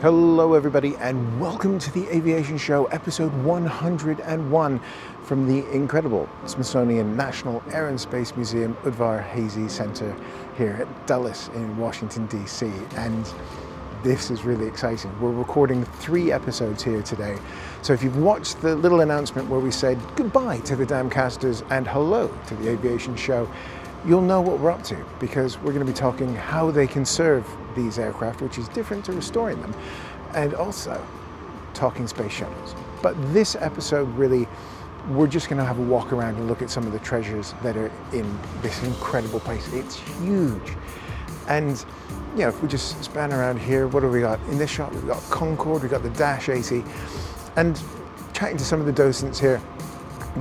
Hello everybody and welcome to the Aviation Show, episode 101 from the incredible Smithsonian National Air and Space Museum Udvar-Hazy Center here at Dulles in Washington DC, and this is really exciting. We're recording 3 episodes here today, so if you've watched the little announcement where we said goodbye to the Damcasters and hello to the Aviation Show, you'll know what we're up to, because we're going to be talking how they conserve these aircraft, which is different to restoring them, and also talking space shuttles. But this episode, really, we're just going to have a walk around and look at some of the treasures that are in this incredible place. It's huge. And, you know, if we just span around here, what have we got? In this shot, we've got Concorde, we've got the Dash 80, and chatting to some of the docents here,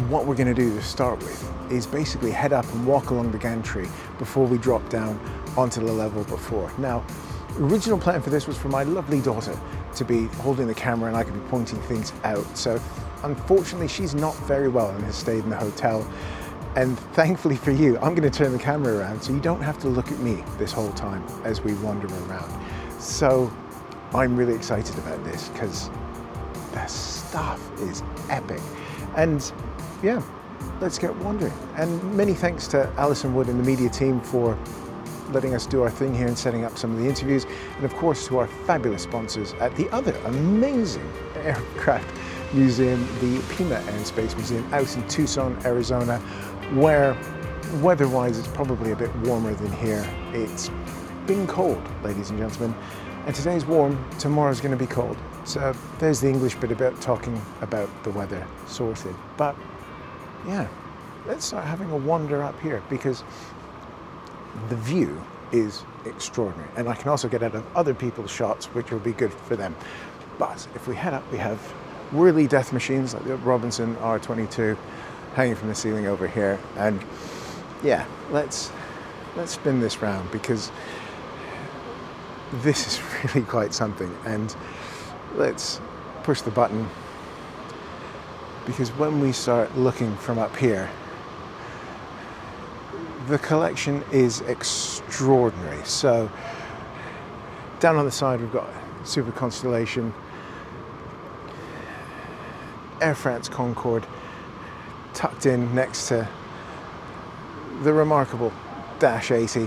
what we're going to do to start with is basically head up and walk along the gantry before we drop down onto the level before. Now, the original plan for this was for my lovely daughter to be holding the camera and I could be pointing things out. So unfortunately, she's not very well and has stayed in the hotel. And thankfully for you, I'm going to turn the camera around so you don't have to look at me this whole time as we wander around. So I'm really excited about this because the stuff is epic. And yeah, let's get wandering. And many thanks to Alison Wood and the media team for letting us do our thing here and setting up some of the interviews. And of course to our fabulous sponsors at the other amazing aircraft museum, the Pima Air and Space Museum out in Tucson, Arizona, where weather-wise it's probably a bit warmer than here. It's been cold, ladies and gentlemen. And today's warm, tomorrow's going to be cold. So there's the English bit about talking about the weather sorted. But yeah, let's start having a wander up here because the view is extraordinary. And I can also get out of other people's shots, which will be good for them. But if we head up, we have whirly death machines like the Robinson R22 hanging from the ceiling over here. And yeah, let's spin this round because this is really quite something. And let's push the button because when we start looking from up here, the collection is extraordinary. So down on the side we've got Super Constellation, Air France Concorde, tucked in next to the remarkable Dash 80,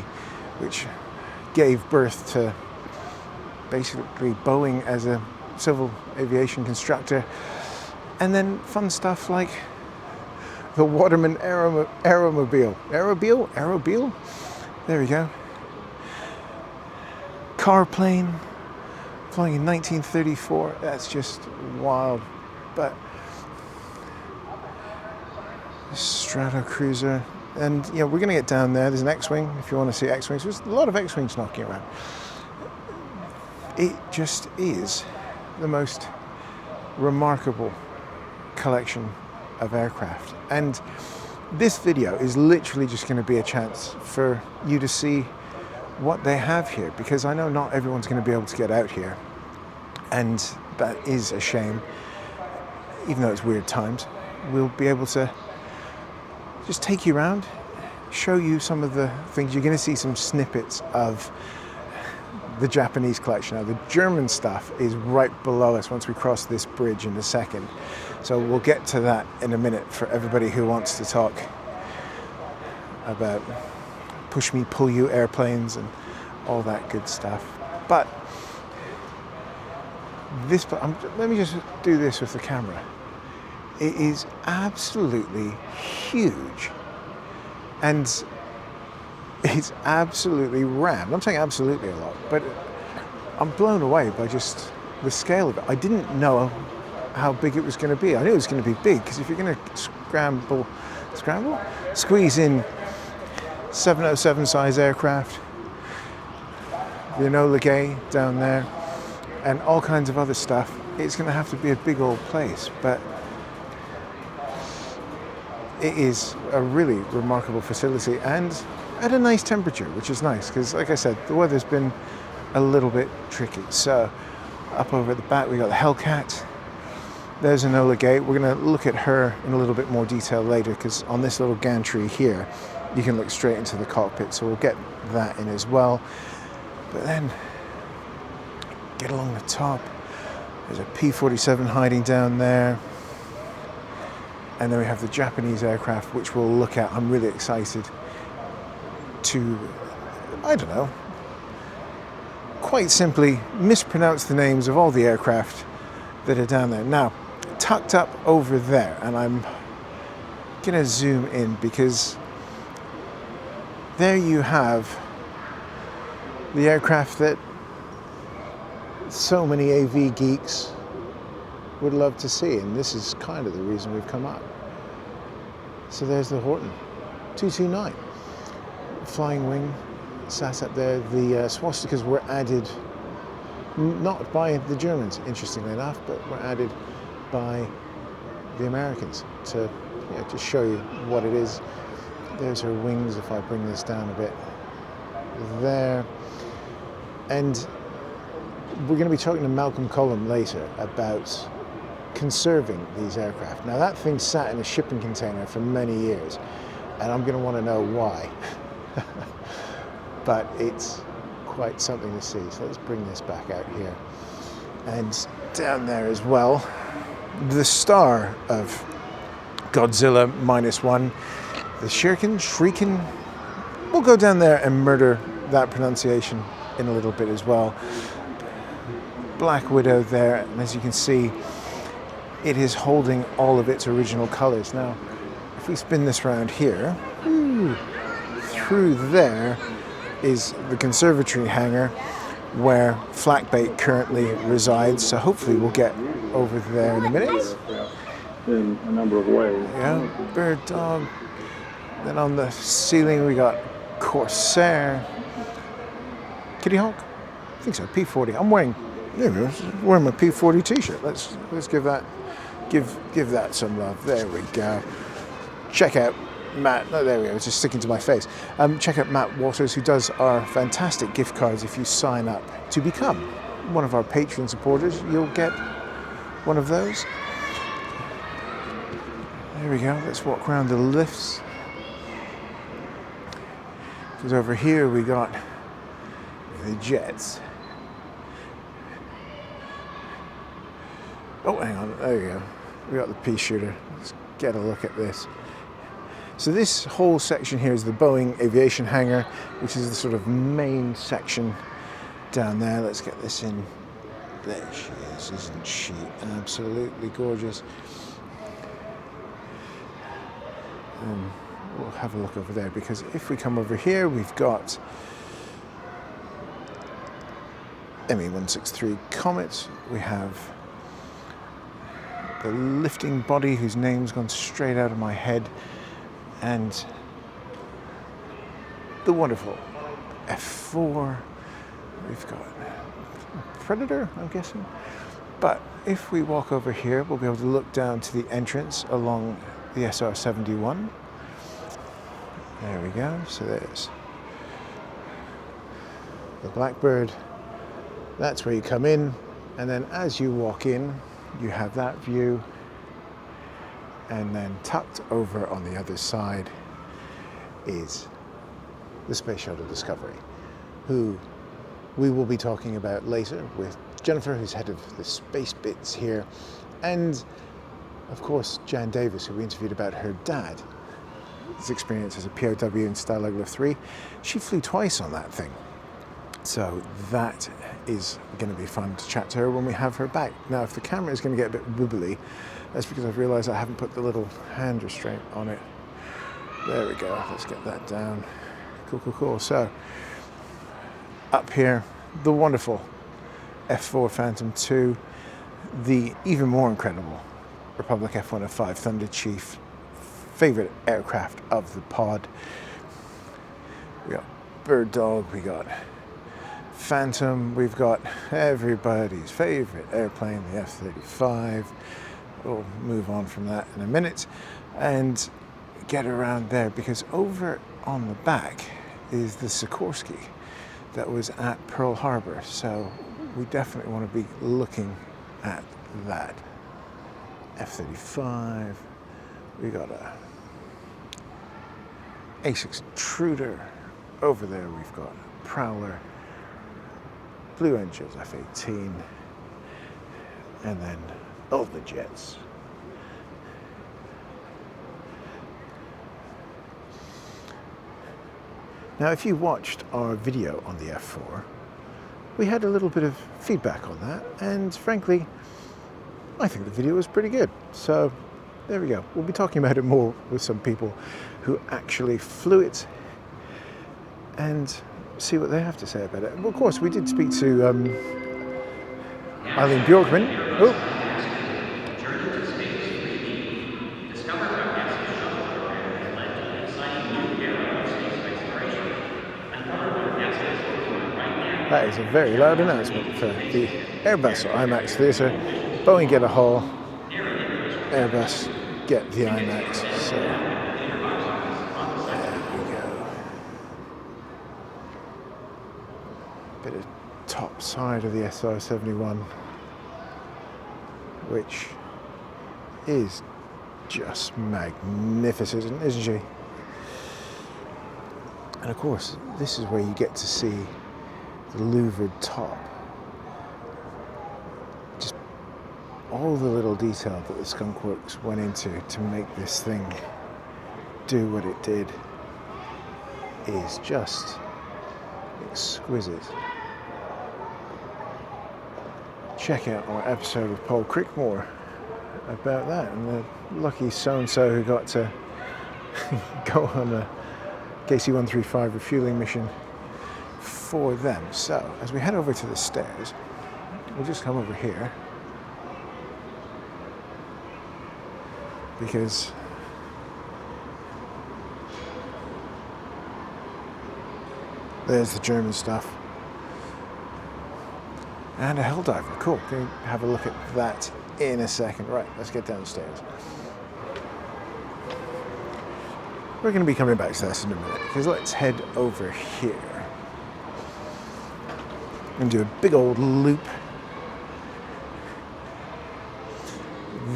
which gave birth to basically Boeing as a civil aviation constructor. And then fun stuff like the Waterman Aeromobile. Aerobile? There we go. Car plane, flying in 1934. That's just wild. But Strato Cruiser. And you know, we're going to get down there. There's an X-Wing if you want to see X-Wings. There's a lot of X-Wings knocking around. It just is the most remarkable collection of aircraft. And this video is literally just going to be a chance for you to see what they have here, because I know not everyone's going to be able to get out here, and that is a shame. Even though it's weird times, we'll be able to just take you around, show you some of the things. You're going to see some snippets of the Japanese collection. Now the German stuff is right below us once we cross this bridge in a second. So we'll get to that in a minute for everybody who wants to talk about push me, pull you airplanes and all that good stuff. But this, let me just do this with the camera. It is absolutely huge. And it's absolutely rammed. I'm saying absolutely a lot, but I'm blown away by just the scale of it. I didn't know how big it was going to be. I knew it was going to be big because if you're going to squeeze in 707 size aircraft, the Enola Gay down there, and all kinds of other stuff, it's going to have to be a big old place. But it is a really remarkable facility and at a nice temperature, which is nice because, like I said, the weather's been a little bit tricky. So up over at the back we got the Hellcat. There's Enola Gay. We're going to look at her in a little bit more detail later because on this little gantry here you can look straight into the cockpit, so we'll get that in as well. But then get along the top. There's a P-47 hiding down there. And then we have the Japanese aircraft, which we'll look at. I'm really excited to, I don't know, quite simply mispronounce the names of all the aircraft that are down there. Now, tucked up over there, and I'm gonna zoom in because there you have the aircraft that so many AV geeks would love to see, and this is kind of the reason we've come up. So there's the Horton 229 flying wing sat up there. The swastikas were added not by the Germans, interestingly enough, but were added by the Americans to just show you what it is. There's her wings, if I bring this down a bit there. And we're going to be talking to Malcolm Cullum later about conserving these aircraft. Now that thing sat in a shipping container for many years, and I'm going to want to know why. But it's quite something to see. So let's bring this back out here. And down there as well, the star of Godzilla -1, the Shriken. We'll go down there and murder that pronunciation in a little bit as well. Black Widow there, and as you can see, it is holding all of its original colors. Now, if we spin this around here, through there is the conservatory hangar where Flakbait currently resides. So hopefully we'll get over there in a minute. In a number of ways. Yeah, Bird Dog. Then on the ceiling we got Corsair. Kitty Hawk? I think so, P-40. I'm wearing my P-40 t-shirt. Let's give that some love. There we go. Check out Matt. Oh, there we go. It's just sticking to my face. Check out Matt Waters, who does our fantastic gift cards. If you sign up to become one of our Patreon supporters, you'll get one of those. There we go. Let's walk around the lifts. Because over here we got the jets. Oh, hang on. There we go. We got the pea shooter. Let's get a look at this. So this whole section here is the Boeing Aviation hangar, which is the sort of main section down there. Let's get this in. There she is, isn't she? Absolutely gorgeous. We'll have a look over there, because if we come over here, we've got ME-163 Comet. We have the lifting body, whose name's gone straight out of my head, and the wonderful F4. We've got Predator, I'm guessing. But if we walk over here, we'll be able to look down to the entrance along the SR-71. There we go. So there's the Blackbird. That's where you come in, and then as you walk in, you have that view, and then tucked over on the other side is the Space Shuttle Discovery, who we will be talking about later with Jennifer, who's head of the space bits here, and of course Jan Davis, who we interviewed about her dad, his experience as a POW in Stalag Luft 3. She flew twice on that thing. So that is going to be fun to chat to her when we have her back. Now, if the camera is going to get a bit wibbly, that's because I've realised I haven't put the little hand restraint on it. There we go. Let's get that down. Cool, cool, cool. So, up here, the wonderful F4 Phantom II, the even more incredible Republic F-105 Thunder Chief, favourite aircraft of the pod. We got Bird Dog, we got Phantom, we've got everybody's favourite airplane, the F-35. We'll move on from that in a minute and get around there, because over on the back is the Sikorsky that was at Pearl Harbor. So we definitely want to be looking at that. F-35, we got a A6 Intruder. Over there we've got Prowler. Blue Angels F-18, and then all the jets. Now, if you watched our video on the F4, we had a little bit of feedback on that, and frankly, I think the video was pretty good. So there we go. We'll be talking about it more with some people who actually flew it and see what they have to say about it. Well, of course, we did speak to Eileen Bjorkman. Oh. That is a very loud announcement for the Airbus IMAX theatre. Boeing get a haul, Airbus get the IMAX. So there we go. Bit of top side of the SR-71, which is just magnificent, isn't she? And of course, this is where you get to see the louvered top. Just all the little detail that the Skunk Works went into to make this thing do what it did is just exquisite. Check out our episode with Paul Crickmore about that, and the lucky so-and-so who got to go on a KC-135 refueling mission for them. So, as we head over to the stairs, we'll just come over here, because there's the German stuff. And a Helldiver, cool. Can we have a look at that in a second? Right, let's get downstairs. We're going to be coming back to this in a minute, because let's head over here and do a big old loop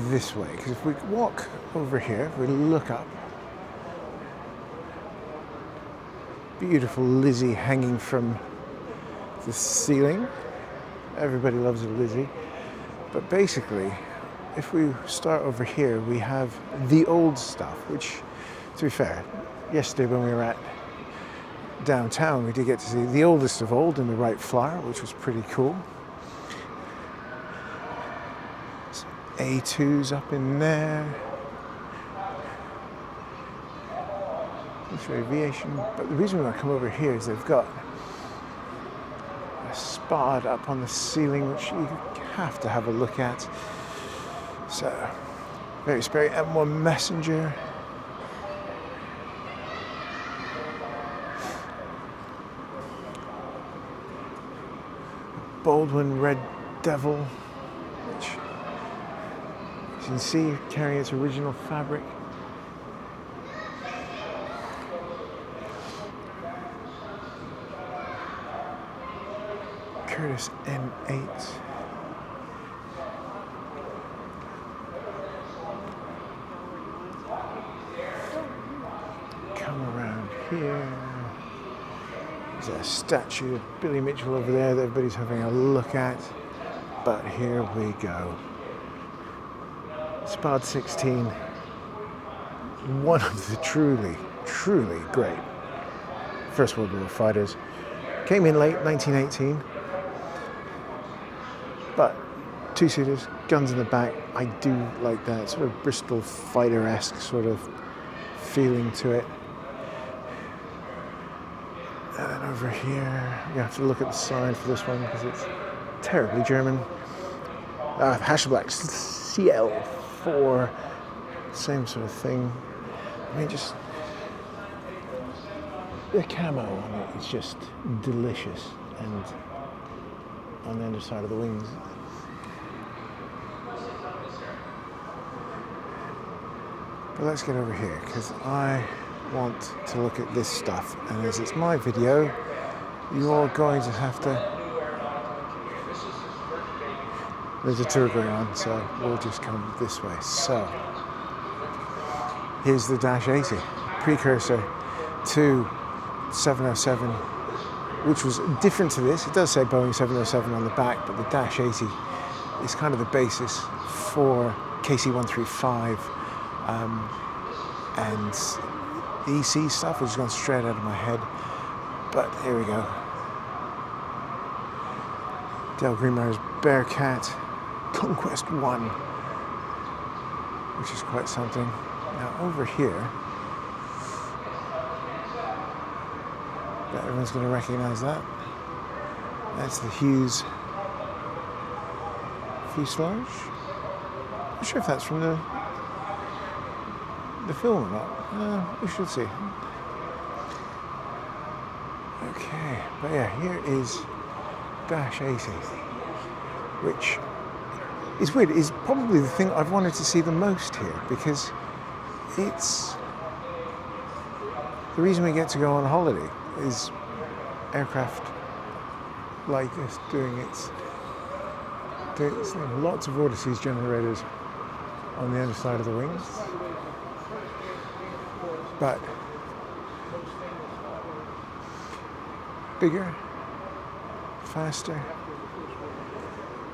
this way. Because if we walk over here, if we look up, beautiful Lizzie hanging from the ceiling. Everybody loves a Lizzie. But basically, if we start over here, we have the old stuff, which, to be fair, yesterday when we were at downtown, we did get to see the oldest of old in the Wright Flyer, which was pretty cool. Some A2s up in there. This for Aviation. But the reason we want to come over here is they've got a spot up on the ceiling, which you have to have a look at. So, very scary. M1 Messenger. Baldwin Red Devil, which, as you can see, carrying its original fabric. Curtis M8. Come around here. There's a statue of Billy Mitchell over there that everybody's having a look at. But here we go. Spad 16. One of the truly, truly great First World War fighters. Came in late, 1918. But two-seaters, guns in the back. I do like that sort of Bristol fighter-esque sort of feeling to it. And then over here, you have to look at the sign for this one because it's terribly German. Hasselblad CL4, same sort of thing. I mean, just the camo on it is just delicious, and on the underside of the wings. But let's get over here because I want to look at this stuff, and as it's my video, you're going to have to. There's a tour going on, so we'll just come this way. So here's the Dash 80, precursor to 707 which was different to this. It does say Boeing 707 on the back, but the Dash 80 is kind of the basis for KC-135 and the EC stuff has gone straight out of my head. But here we go. Dale Greenmeyer's Bearcat Conquest 1, which is quite something. Now over here, everyone's going to recognize that. That's the Hughes fuselage. I'm not sure if that's from the film or not. We should see. Okay, but yeah, here is Dash 80, which is weird. It's probably the thing I've wanted to see the most here, because it's the reason we get to go on holiday is aircraft like this doing its thing. Lots of vortices generators on the underside of the wings, but bigger, faster,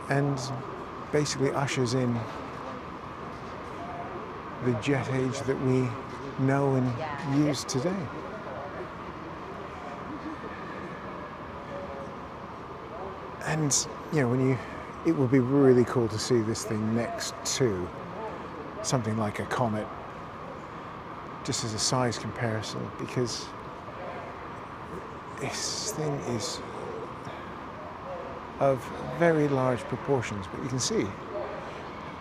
and basically ushers in the jet age that we know and use today. And you know, it would be really cool to see this thing next to something like a Comet, just as a size comparison, because this thing is of very large proportions, but you can see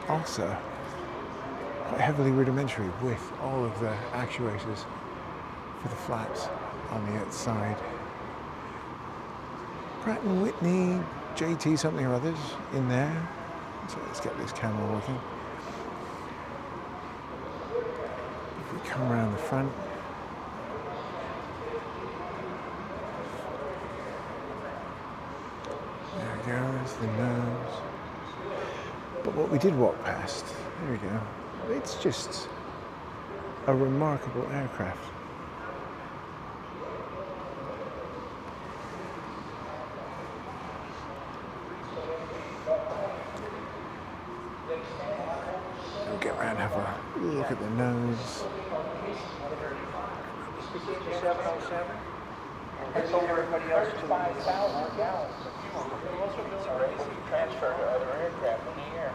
also quite heavily rudimentary with all of the actuators for the flaps on the outside. Pratt & Whitney JT something or others in there. So let's get this camera working. If we come around the front, there goes the nose. But what we did walk past, there we go. It's just a remarkable aircraft. We'll get around and have a look at the nose. I told everybody else to 5,000 gallons of fuel. It's already transferred to other aircraft in the air.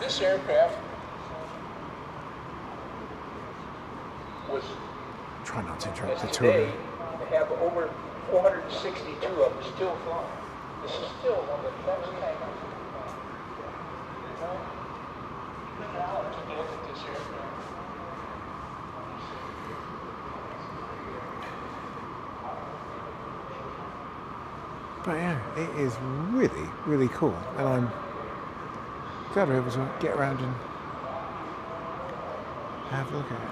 This aircraft was. Try not to interrupt the today, tour. they have over 462 of them still flying. This is still one of the best hangars. Take a look at this aircraft. But yeah, it is really, really cool, and I'm glad we're able to get around and have a look at it.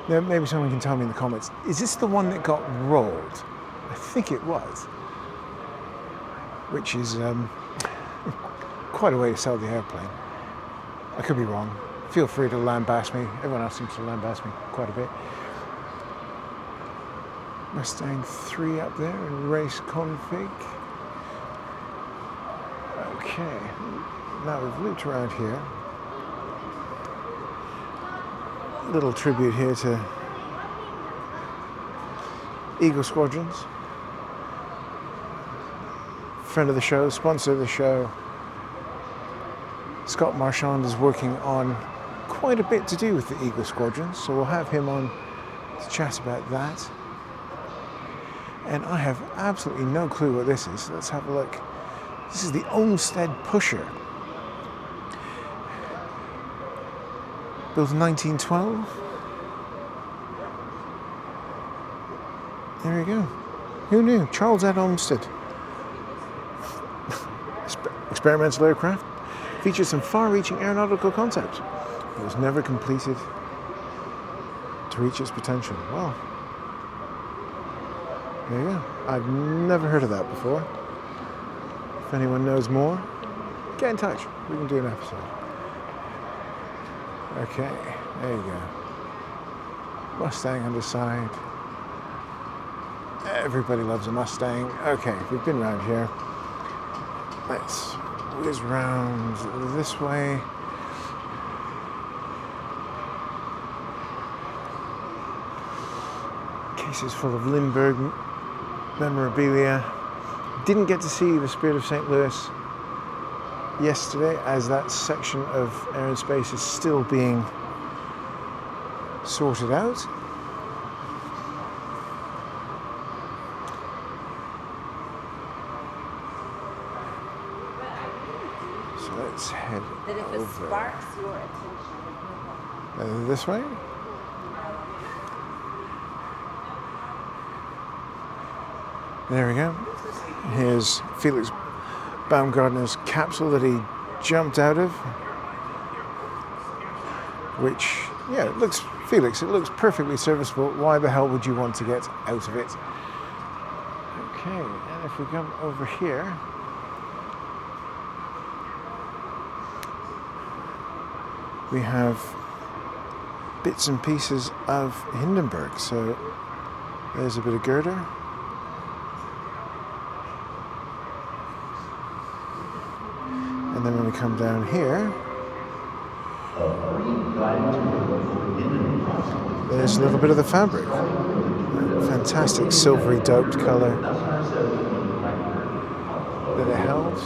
Now, maybe someone can tell me in the comments, is this the one that got rolled? I think it was, which is quite a way to sell the airplane. I could be wrong. Feel free to lambast me. Everyone else seems to lambast me quite a bit. Mustang 3 up there in race config. Okay, now we've looped around here. Little tribute here to Eagle Squadrons. Friend of the show, sponsor of the show. Scott Marchand is working on quite a bit to do with the Eagle Squadrons, so we'll have him on to chat about that. And I have absolutely no clue what this is. Let's have a look. This is the Olmsted Pusher. Built in 1912. There we go. Who knew? Charles Ed Olmsted. Experimental aircraft. Features some far-reaching aeronautical concepts. It was never completed to reach its potential. Wow. There you go. I've never heard of that before. If anyone knows more, get in touch. We can do an episode. Okay, there you go. Mustang on the side. Everybody loves a Mustang. Okay, we've been around here. Let's whiz round this way. Cases full of Lindbergh memorabilia. Didn't get to see the Spirit of St. Louis yesterday, as that section of Air and Space is still being sorted out. So let's head That if it over. sparks your attention. This way? There we go. Here's Felix Baumgartner's capsule that he jumped out of, which, yeah, it looks, Felix, it looks perfectly serviceable. Why the hell would you want to get out of it? Okay, and if we come over here, we have bits and pieces of Hindenburg. So there's a bit of girder. And then when we come down here, there's a little bit of the fabric. Fantastic silvery doped color that it held.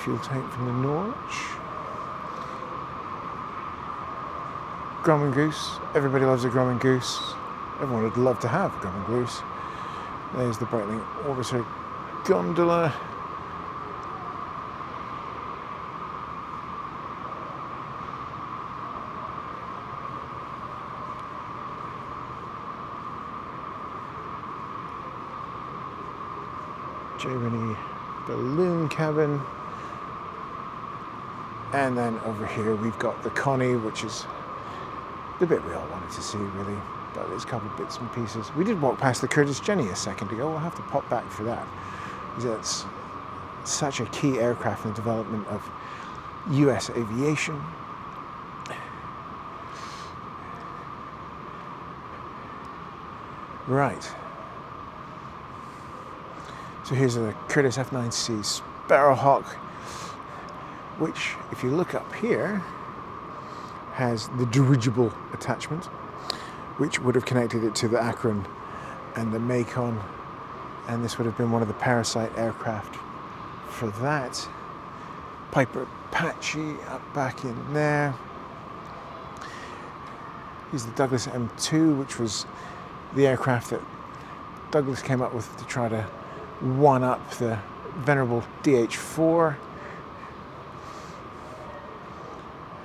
Fuel tank from the Norwich. Grumman Goose. Everybody loves a Grumman Goose. Everyone would love to have a Grumman Goose. There's the Breitling Orbiter gondola. Germany balloon cabin. And then over here we've got the Connie, which is the bit we all wanted to see, really. But there's a couple of bits and pieces. We did walk past the Curtiss Jenny a second ago. We'll have to pop back for that. It's such a key aircraft in the development of US aviation. Right. So here's a Curtiss F9C Sparrowhawk, which, if you look up here, has the dirigible attachment, which would have connected it to the Akron and the Macon, and this would have been one of the Parasite aircraft for that. Piper Apache up back in there. Here's the Douglas M2, which was the aircraft that Douglas came up with to try to one-up the venerable DH-4.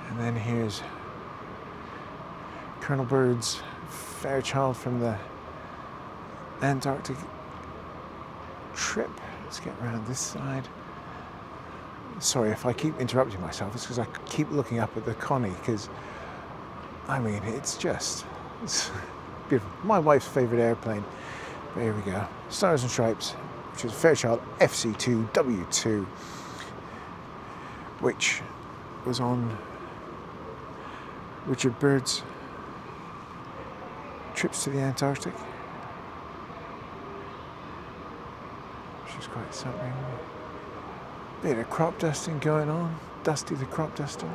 And then here's Colonel Byrd's Fairchild from the Antarctic trip. Let's get around this side. Sorry if I keep interrupting myself, it's because I keep looking up at the Connie, because, I mean, it's beautiful. My wife's favourite airplane. But here we go. Stars and Stripes, which is Fairchild FC2 W2, which was on Richard Byrd's trips to the Antarctic, which is quite something. Bit of crop dusting going on. Dusty the crop duster.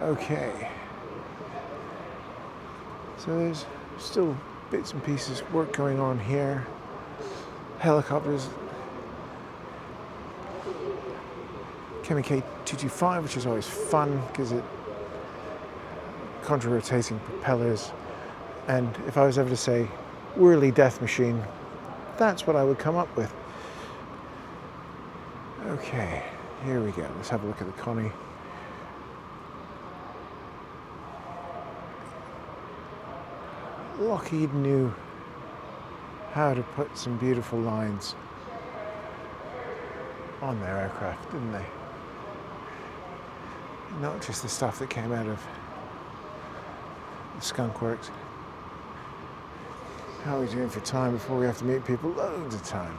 Okay. So there's still bits and pieces, work going on here. Helicopters. Chemi K225, which is always fun because it contra-rotating propellers, and if I was ever to say whirly death machine, that's what I would come up with. Okay, here we go. Let's have a look at the Connie. Lockheed knew how to put some beautiful lines on their aircraft, didn't they? Not just the stuff that came out of the Skunk Works. How are we doing for time before we have to meet people? Loads of time.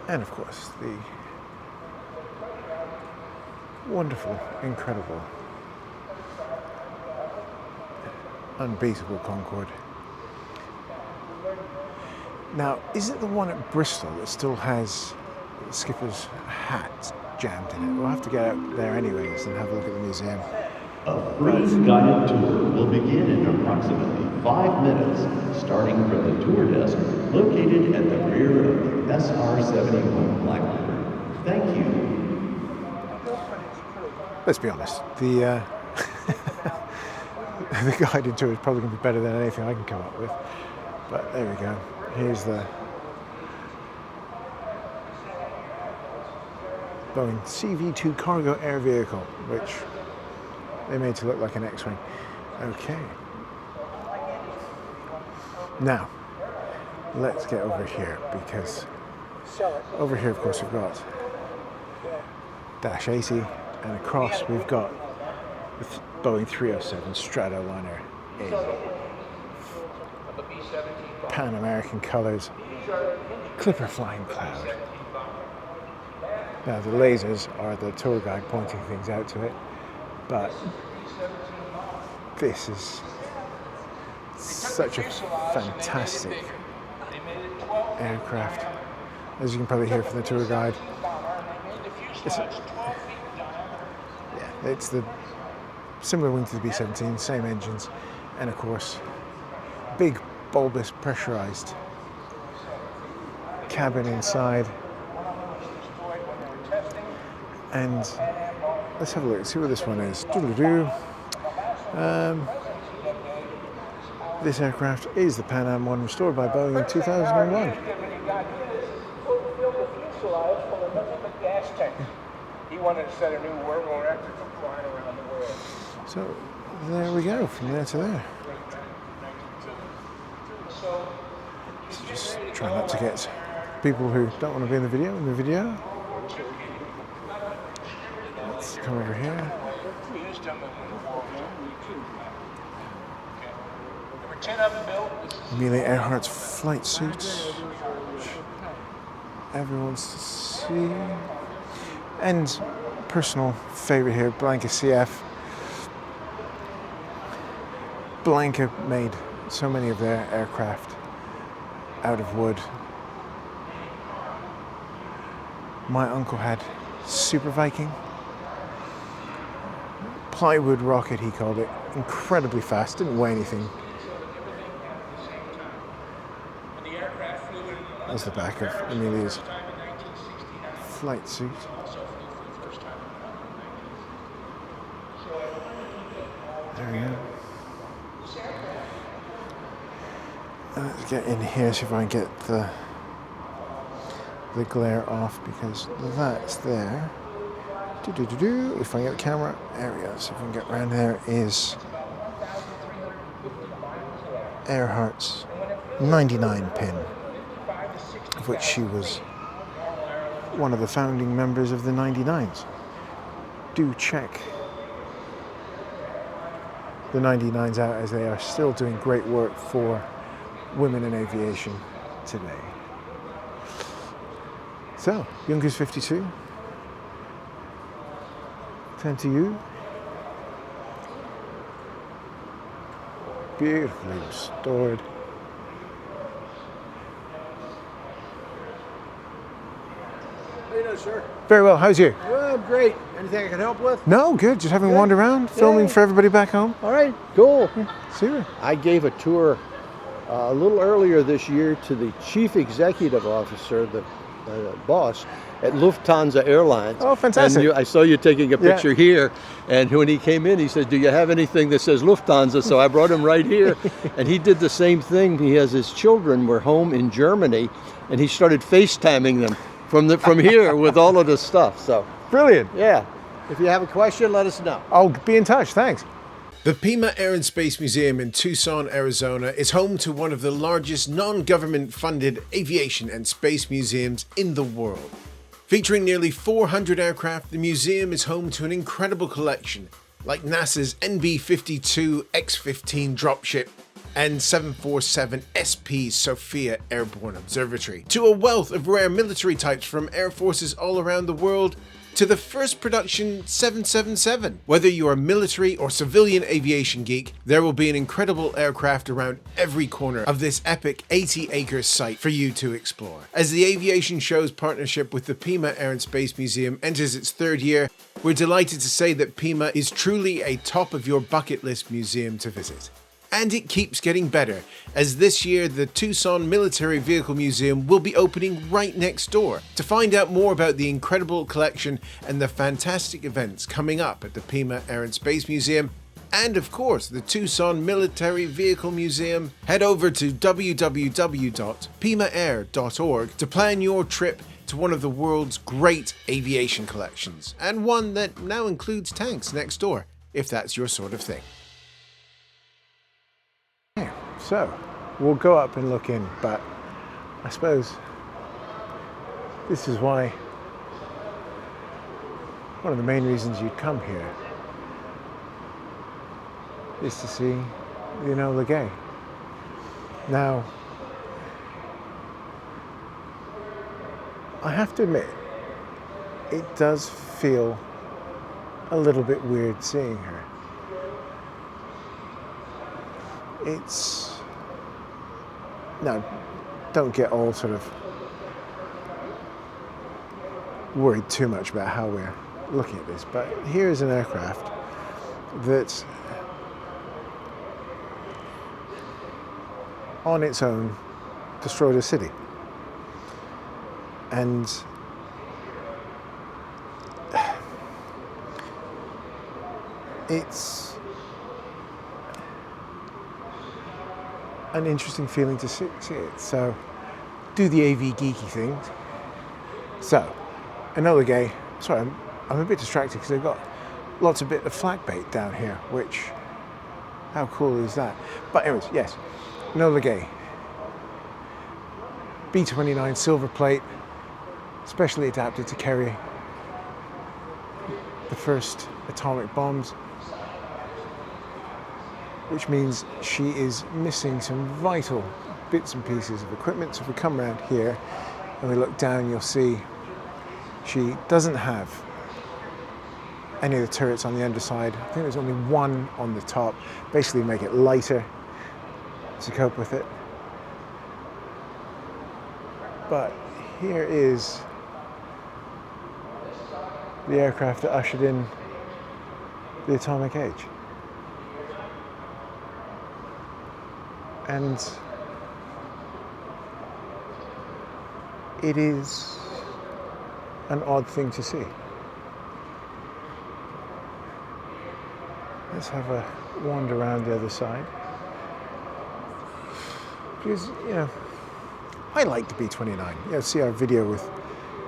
And of course, the wonderful, incredible, unbeatable Concorde. Now, is it the one at Bristol that still has the skipper's hat jammed in it? We'll have to get out there anyways and have a look at the museum. A free guided tour will begin in approximately 5 minutes, starting from the tour desk located at the rear of the SR-71 Black River. Thank you. Let's be honest, the the guided tour is probably going to be better than anything I can come up with. But there we go. Here's the Boeing CV-2 cargo air vehicle, which they made to look like an X-wing. Okay. Now, let's get over here, because over here, of course, we've got Dash 80, and across we've got the Boeing 307 Stratoliner A. Pan American colors, Clipper Flying Cloud. Now the lasers are the tour guide pointing things out to it, but this is such a fantastic aircraft, as you can probably hear from the tour guide. It's the similar wing to the B-17, same engines, and of course big bulbous pressurized cabin inside. And let's have a look and see what this one is. This aircraft is the Pan Am one, restored by Boeing in 2001. He wanted to set a new world record for flying around the world. So there we go, from there to there. So just try not to get people who don't want to be in the video. Let's come over here. Amelia Earhart's flight suits, which everyone wants to see. And personal favorite here, Blanca CF. Blanca made so many of their aircraft out of wood. My uncle had Super Viking. Plywood rocket, he called it. Incredibly fast, didn't weigh anything. That's the back of Amelia's flight suit. There we go. Let's get in here, see if I can get the glare off, because that's there. If I get the camera, there we go. So if we can get around there, is Earhart's 99 pin, of which she was one of the founding members of the 99s. Do check the 99s out, as they are still doing great work for women in aviation today. So, Junkers 52. Time to you. Beautifully restored. How you doing, sir? Very well, how's you? Well, great. Anything I can help with? No, good. Just having a wander around, filming for everybody back home. All right, cool. Super. I gave a tour a little earlier this year to the chief executive officer, the boss at Lufthansa Airlines. Oh, fantastic. And I saw you taking a picture here, and when he came in, he said, do you have anything that says Lufthansa? So I brought him right here, and he did the same thing. He has his children were home in Germany, and he started FaceTiming them from here with all of this stuff. So Brilliant. yeah, if you have a question, let us know. I'll be in touch, thanks. The Pima Air and Space Museum in Tucson, Arizona is home to one of the largest non-government funded aviation and space museums in the world. Featuring nearly 400 aircraft, the museum is home to an incredible collection, like NASA's NB-52 X-15 dropship, and 747 SP Sophia Airborne Observatory, to a wealth of rare military types from air forces all around the world, to the first production 777. Whether you are military or civilian aviation geek, there will be an incredible aircraft around every corner of this epic 80-acre site for you to explore. As the Aviation Show's partnership with the Pima Air and Space Museum enters its third year, we're delighted to say that Pima is truly a top of your bucket list museum to visit. And it keeps getting better, as this year the Tucson Military Vehicle Museum will be opening right next door. To find out more about the incredible collection and the fantastic events coming up at the Pima Air and Space Museum, and of course the Tucson Military Vehicle Museum, head over to www.pimaair.org to plan your trip to one of the world's great aviation collections, and one that now includes tanks next door, if that's your sort of thing. So, we'll go up and look in, but I suppose this is why, one of the main reasons you'd come here is to see the Enola Gay. Now, I have to admit, it does feel a little bit weird seeing her. Now, don't get all sort of worried too much about how we're looking at this, but here is an aircraft that on its own destroyed a city. And it's an interesting feeling to see it. So, do the AV geeky thing. So, Enola Gay. Sorry, I'm a bit distracted because they've got lots of bit of flak bait down here, which, how cool is that? But anyways, yes, Enola Gay. B-29 silver plate, specially adapted to carry the first atomic bombs, which means she is missing some vital bits and pieces of equipment. So if we come around here and we look down, you'll see she doesn't have any of the turrets on the underside. I think there's only one on the top, basically make it lighter to cope with it. But here is the aircraft that ushered in the atomic age. And it is an odd thing to see. Let's have a wander around the other side. Because, you know, I like the B-29. You know, see our video with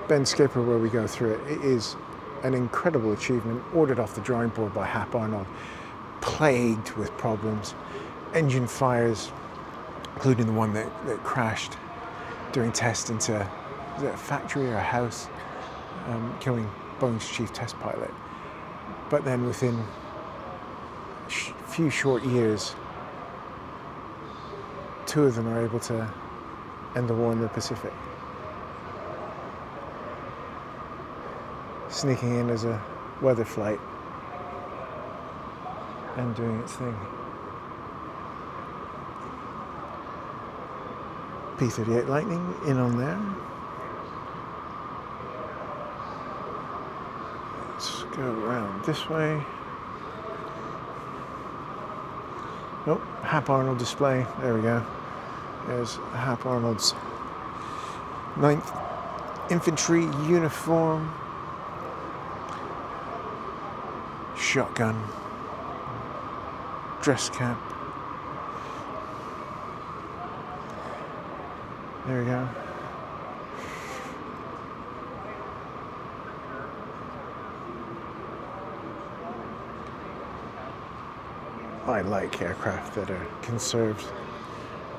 Ben Skipper where we go through it. It is an incredible achievement, ordered off the drawing board by Hap Arnold, plagued with problems, engine fires, including the one that crashed during test into a factory or a house, killing Boeing's chief test pilot. But then within a few short years, two of them are able to end the war in the Pacific, sneaking in as a weather flight and doing its thing. P-38 Lightning in on there. Let's go around this way. Nope, Hap Arnold display. There we go. There's Hap Arnold's 9th Infantry uniform. Shotgun. Dress cap. There we go. I like aircraft that are conserved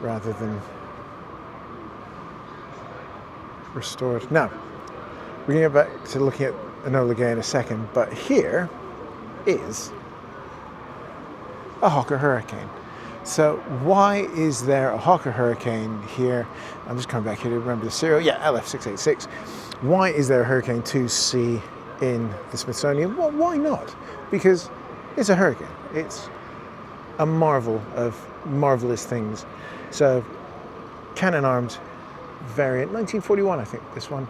rather than restored. Now, we're going to get back to looking at Enola Gay in a second, but here is a Hawker Hurricane. So why is there a Hawker Hurricane here? I'm just coming back here to remember the serial. Yeah, LF686. Why is there a Hurricane 2C in the Smithsonian? Well, why not? Because it's a hurricane. It's a marvel of marvelous things. So, cannon armed variant, 1941, I think, this one.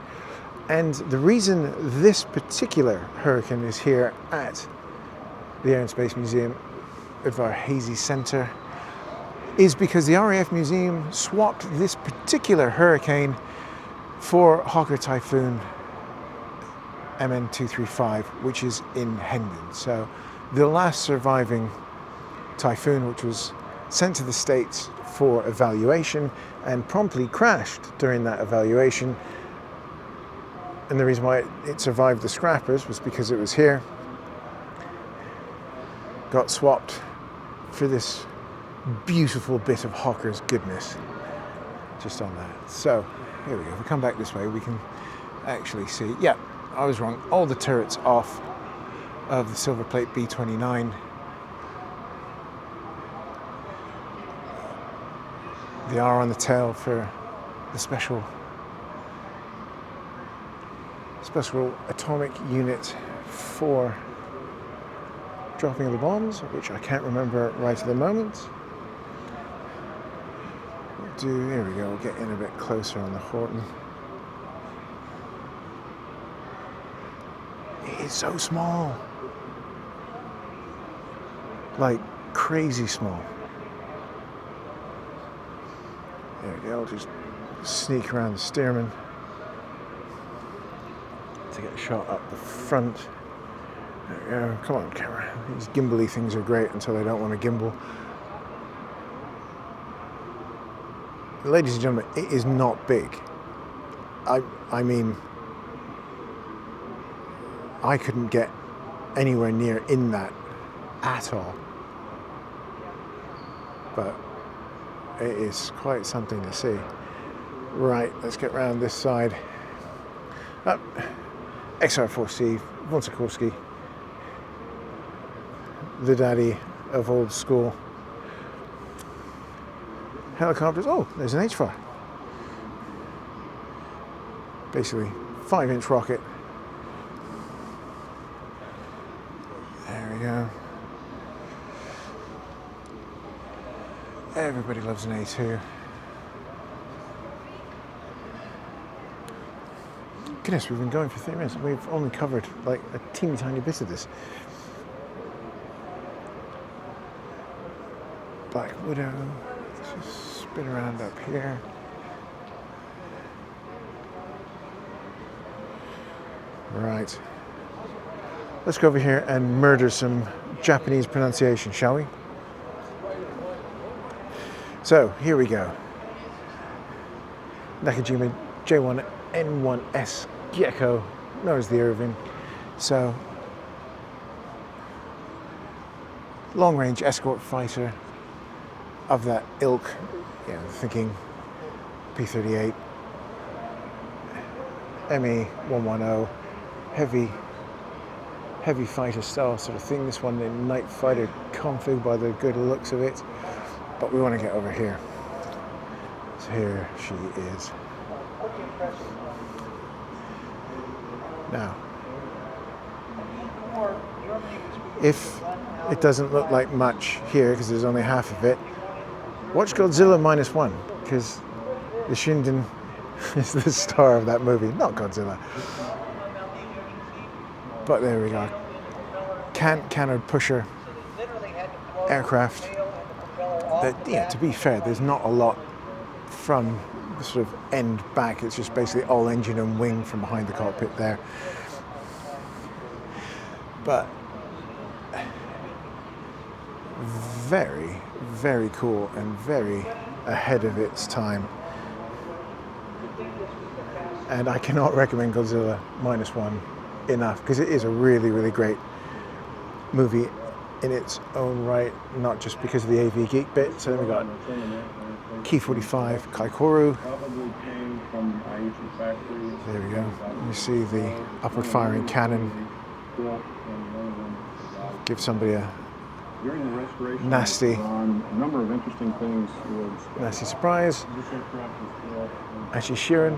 And the reason this particular hurricane is here at the Air and Space Museum, Udvar-Hazy Center, is because the RAF Museum swapped this particular hurricane for Hawker Typhoon MN235, which is in Hendon. So the last surviving Typhoon, which was sent to the States for evaluation and promptly crashed during that evaluation. And the reason why it survived the scrappers was because it was here. Got swapped for this beautiful bit of Hawker's goodness just on that. So here we go. If we come back this way, we can actually see. Yeah, I was wrong. All the turrets off of the Silver Plate B-29. The R on the tail for the special atomic unit for dropping of the bombs, which I can't remember right at the moment. Here we go, we'll get in a bit closer on the Horton. It is so small. Like crazy small. There we go, just sneak around the steerman to get a shot up the front. There we go, come on camera. These gimbally things are great until they don't want to gimbal. Ladies and gentlemen, it is not big. I mean, I couldn't get anywhere near in that at all. But it is quite something to see. Right, let's get round this side. XR4C, von Sikorsky, the daddy of old school. Helicopters, oh, there's an HFAR. Basically, 5-inch rocket. There we go. Everybody loves an A2. Goodness, we've been going for 30 minutes. We've only covered like a teeny tiny bit of this. Black Widow. Let's just spin around up here. Right. Let's go over here and murder some Japanese pronunciation, shall we? So, here we go. Nakajima J1N1S Gecko, known as the Irving. So, long-range escort fighter of that ilk. Yeah, thinking P-38, ME-110, heavy fighter style sort of thing. This one in night fighter config by the good looks of it. But we want to get over here. So here she is. Now, if it doesn't look like much here because there's only half of it, watch Godzilla -1, because the Shinden is the star of that movie, not Godzilla. But there we go. Canard pusher aircraft. But yeah, to be fair, there's not a lot from the sort of end back. It's just basically all engine and wing from behind the cockpit there. But very, very cool and very ahead of its time. And I cannot recommend Godzilla -1 enough, because it is a really, really great movie in its own right, not just because of the AV Geek bit. So then we got Ki-45 Kaikoru. There we go. You see the upward firing cannon. Give somebody a During the restoration, Nasty. on a number of interesting things was Nasty surprise. this aircraft was built in Actually, Sheeran.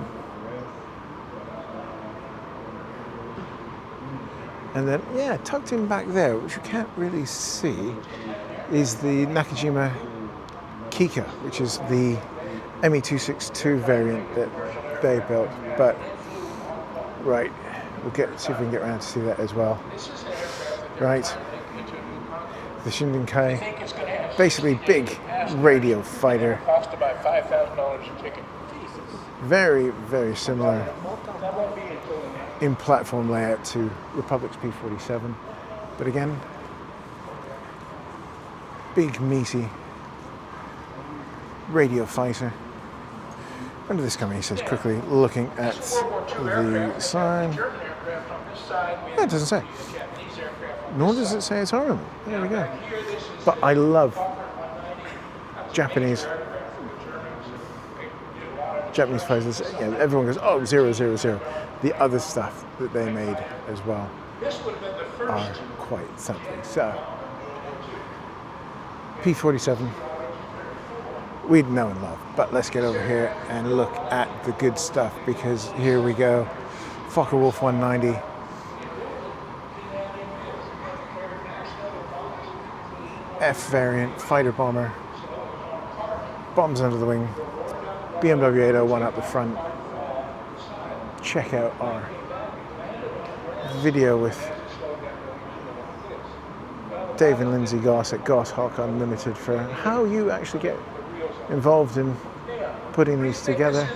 And then, yeah, tucked in back there, which you can't really see, is the Nakajima Kika, which is the ME262 variant that they built. But, right, see if we can get around to see that as well. Right, the Shindenkai, basically big radio fighter. Cost about $5,000 a ticket. Very, very similar in platform layout to Republic's P-47, but again, big meaty radio fighter. Under this company, he says quickly, looking at the sign. Yeah, it doesn't say. Nor does it say it's armament. There we go. But I love Japanese fighters. You know, everyone goes, oh, 000. The other stuff that they made as well are quite something. So, P-47, we'd know and love. But let's get over here and look at the good stuff, because here we go. Focke-Wulf 190. F variant fighter bomber. Bombs under the wing. BMW 801 up the front. Check out our video with Dave and Lindsay Goss at Goss Hawk Unlimited for how you actually get involved in putting these together.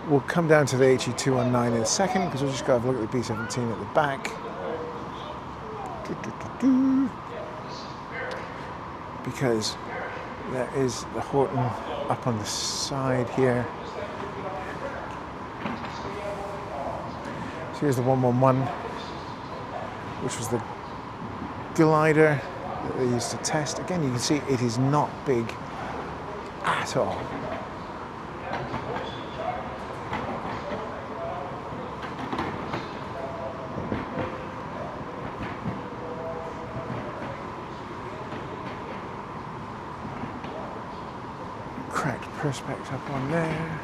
We'll come down to the HE219 in a second, because we'll just go have a look at the B-17 at the back. Because there is the Horton up on the side here. So here's the 111, which was the glider that they used to test. Again, you can see it is not big at all. Cracked perspex up on there.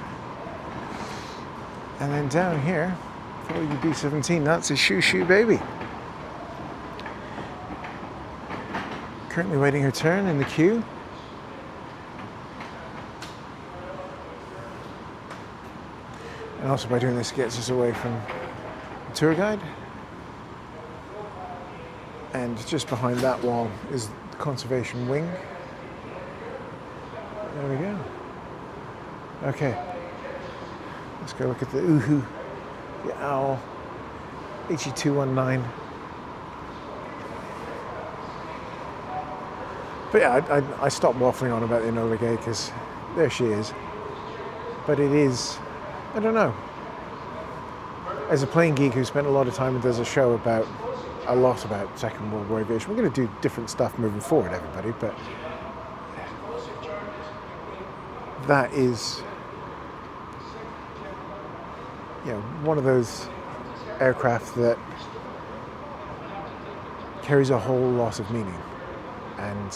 And then down here, for you B-17, that's a shoo-shoo baby. Currently waiting her turn in the queue. And also by doing this, gets us away from the tour guide. And just behind that wall is the conservation wing. There we go. Okay. Let's go look at the Uhu, the Owl, HE219. But yeah, I stopped waffling on about the Enola Gay because there she is. But it is, I don't know. As a plane geek who spent a lot of time and does a lot about Second World War aviation, we're going to do different stuff moving forward, everybody, but that is, you know, one of those aircraft that carries a whole lot of meaning. And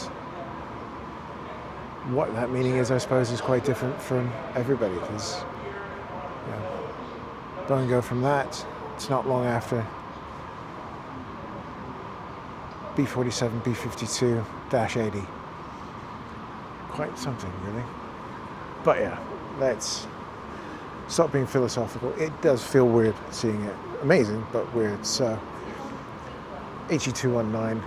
what that meaning is, I suppose, is quite different from everybody, because, you know, don't go from that. It's not long after B-47, B-52-80. Quite something, really. But yeah, let's stop being philosophical. It does feel weird seeing it. Amazing, but weird. So, HE219,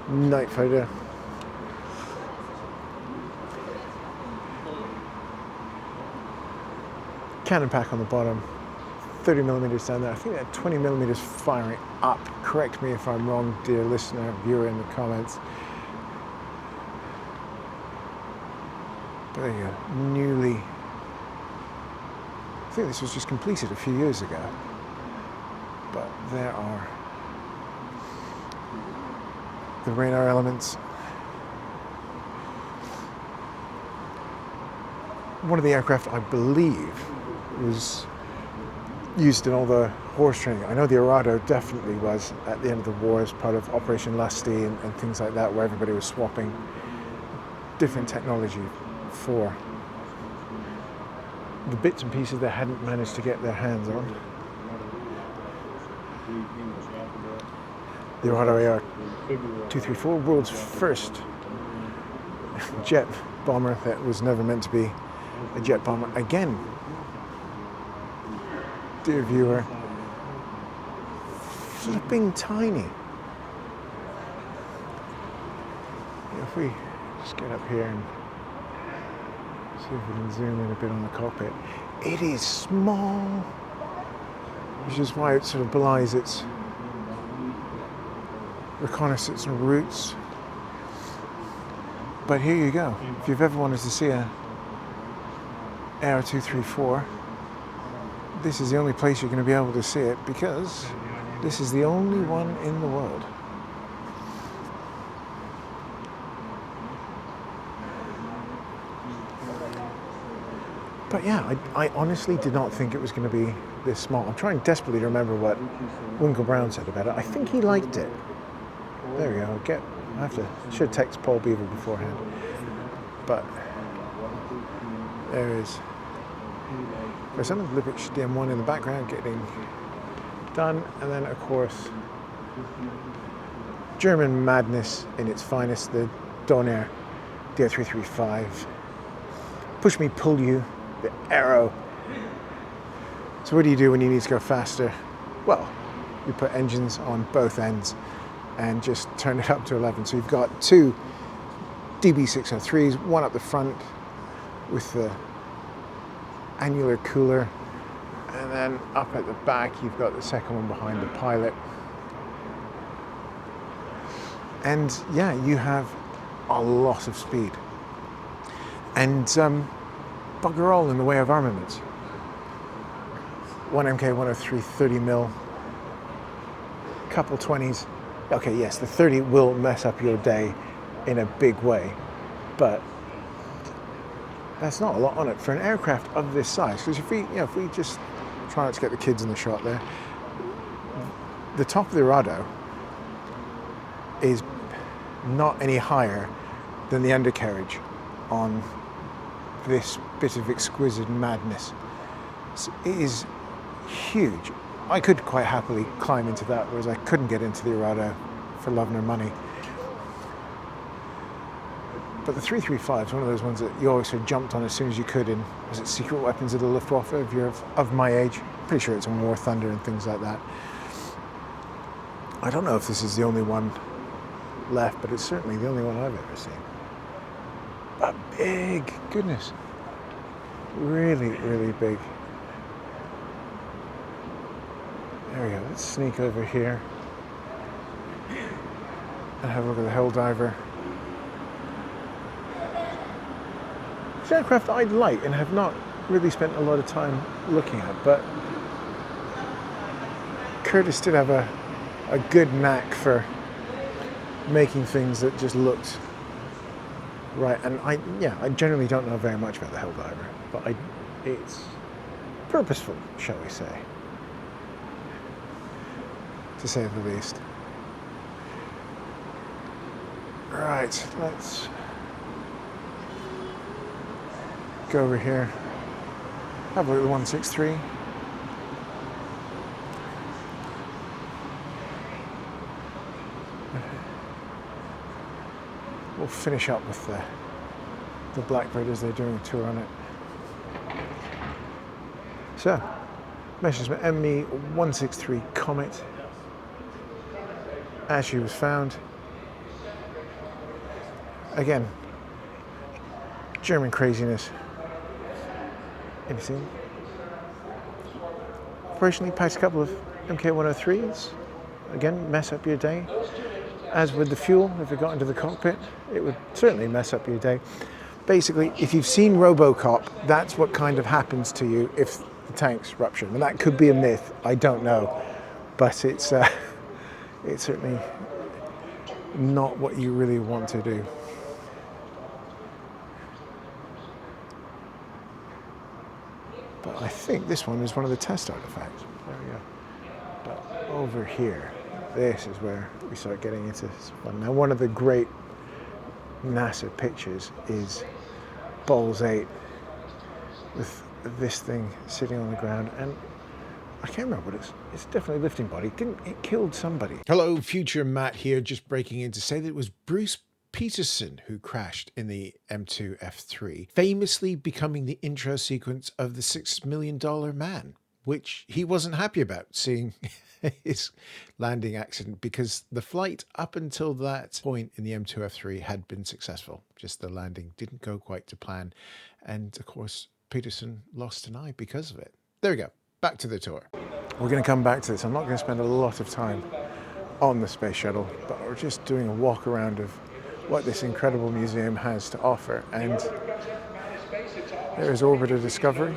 night fighter. Cannon pack on the bottom, 30 millimeters down there. I think they're 20 millimeters firing up. Correct me if I'm wrong, dear listener, viewer in the comments. But there you go, newly, I think this was just completed a few years ago. But there are the radar elements. One of the aircraft, I believe, was used in all the horse training. I know the Arado definitely was at the end of the war as part of Operation Lusty and things like that, where everybody was swapping different technology for the bits and pieces they hadn't managed to get their hands on. The Arado AR-234, world's first jet bomber that was never meant to be a jet bomber. Again, dear viewer, flipping tiny. If we just get up here and see if we can zoom in a bit on the cockpit, it is small, which is why it sort of belies its reconnaissance routes. But here you go. If you've ever wanted to see a AR-234, this is the only place you're going to be able to see it, because this is the only one in the world. But yeah, I honestly did not think it was going to be this small. I'm trying desperately to remember what Winkle Brown said about it. I think he liked it. There we go. Should text Paul Beaver beforehand. But there is. There's some Lippisch DM1 in the background getting done, and then of course German madness in its finest, the Donner DR-335. Push me, pull you, the Arrow. So what do you do when you need to go faster? Well, you put engines on both ends and just turn it up to 11. So you've got two DB603s, one up the front with the annular cooler, and then up at the back you've got the second one behind the pilot. And yeah, you have a lot of speed and bugger all in the way of armaments. One MK-103 30 mil, couple 20s. Okay, yes, the 30 will mess up your day in a big way, but that's not a lot on it for an aircraft of this size. Because if we just try not to get the kids in the shot there, the top of the Arado is not any higher than the undercarriage on this bit of exquisite madness. So it is huge. I could quite happily climb into that, whereas I couldn't get into the Arado for love nor money. But the 335 is one of those ones that you always sort of jumped on as soon as you could in, was it Secret Weapons of the Luftwaffe, if you're of my age? Pretty sure it's on War Thunder and things like that. I don't know if this is the only one left, but it's certainly the only one I've ever seen. But big, goodness. Really, really big. There we go, let's sneak over here and have a look at the Helldiver. It's an aircraft I'd like and have not really spent a lot of time looking at, but Curtis did have a good knack for making things that just looked right. And I generally don't know very much about the Helldiver, but it's purposeful, shall we say, to say the least. Right, let's go over here. Have a look at the 163. We'll finish up with the Blackbird as they're doing a tour on it. So, Messerschmitt ME 163 Comet, as she was found. Again, German craziness. Anything. Operationally packed a couple of MK-103s. Again, mess up your day. As with the fuel, if it got into the cockpit, it would certainly mess up your day. Basically, if you've seen RoboCop, that's what kind of happens to you if the tanks rupture. And that could be a myth, I don't know. But it's certainly not what you really want to do. But But I think this one is one of the test artifacts. There we go. But over here, this is where we start getting into some fun. Now, one of the great NASA pictures is Balls 8 with this thing sitting on the ground, and I can't remember what it's definitely a lifting body. It killed somebody. Hello, future Matt here, just breaking in to say that it was Bruce Peterson who crashed in the M2 F3, famously becoming the intro sequence of the $6 Million Man, which he wasn't happy about seeing his landing accident, because the flight up until that point in the M2 F3 had been successful. Just the landing didn't go quite to plan. And of course, Peterson lost an eye because of it. There we go. Back to the tour. We're going to come back to this. I'm not going to spend a lot of time on the space shuttle, but we're just doing a walk around of what this incredible museum has to offer. And there's Orbiter Discovery.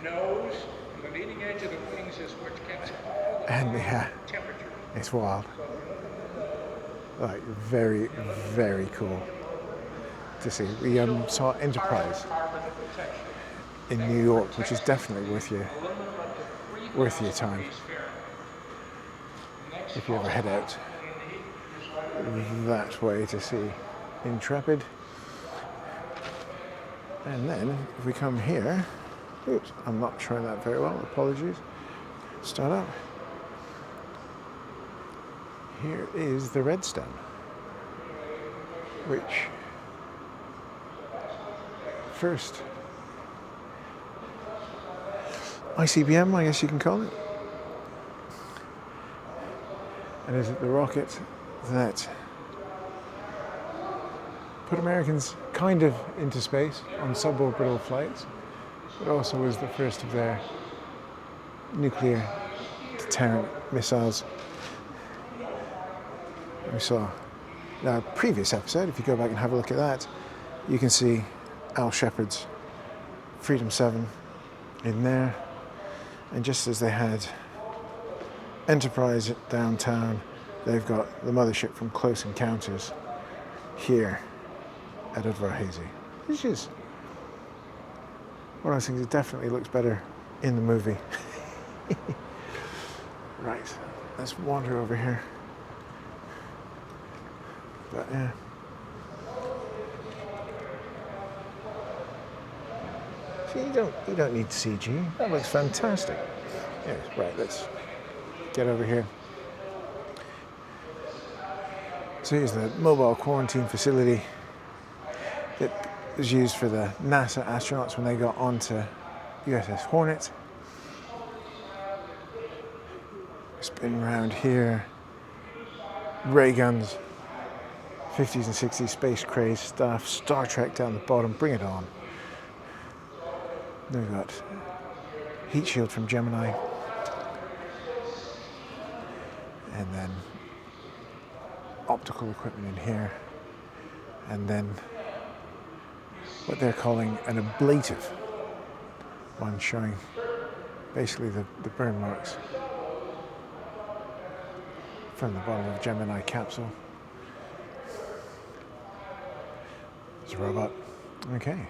Nose, the leading edge of the wings is what gets all the And yeah, temperature. it's wild. Like, very, very cool to see. We saw Enterprise in New York, which is definitely worth your time if you ever head out that way to see Intrepid. And then if we come here, oops, I'm not showing that very well, apologies. Start up. Here is the Redstone, which first ICBM, I guess you can call it. And is it the rocket that put Americans kind of into space on suborbital flights, but also was the first of their nuclear deterrent missiles. We saw in our previous episode, if you go back and have a look at that, you can see Al Shepard's Freedom 7 in there. And just as they had Enterprise at downtown, they've got the mothership from Close Encounters here at Udvar-Hazy, which is one of those things that definitely looks better in the movie. Right, let's wander over here. But yeah. See, you don't need CG. That looks fantastic. Yes, right, let's get over here. So here's the mobile quarantine facility that was used for the NASA astronauts when they got onto USS Hornet. Spin around here. Ray guns, 50s and 60s space craze stuff, Star Trek down the bottom, bring it on. Then we've got heat shield from Gemini. And then optical equipment in here. And then what they're calling an ablative one, showing basically the burn marks from the bottom of Gemini capsule. It's a robot. Okay.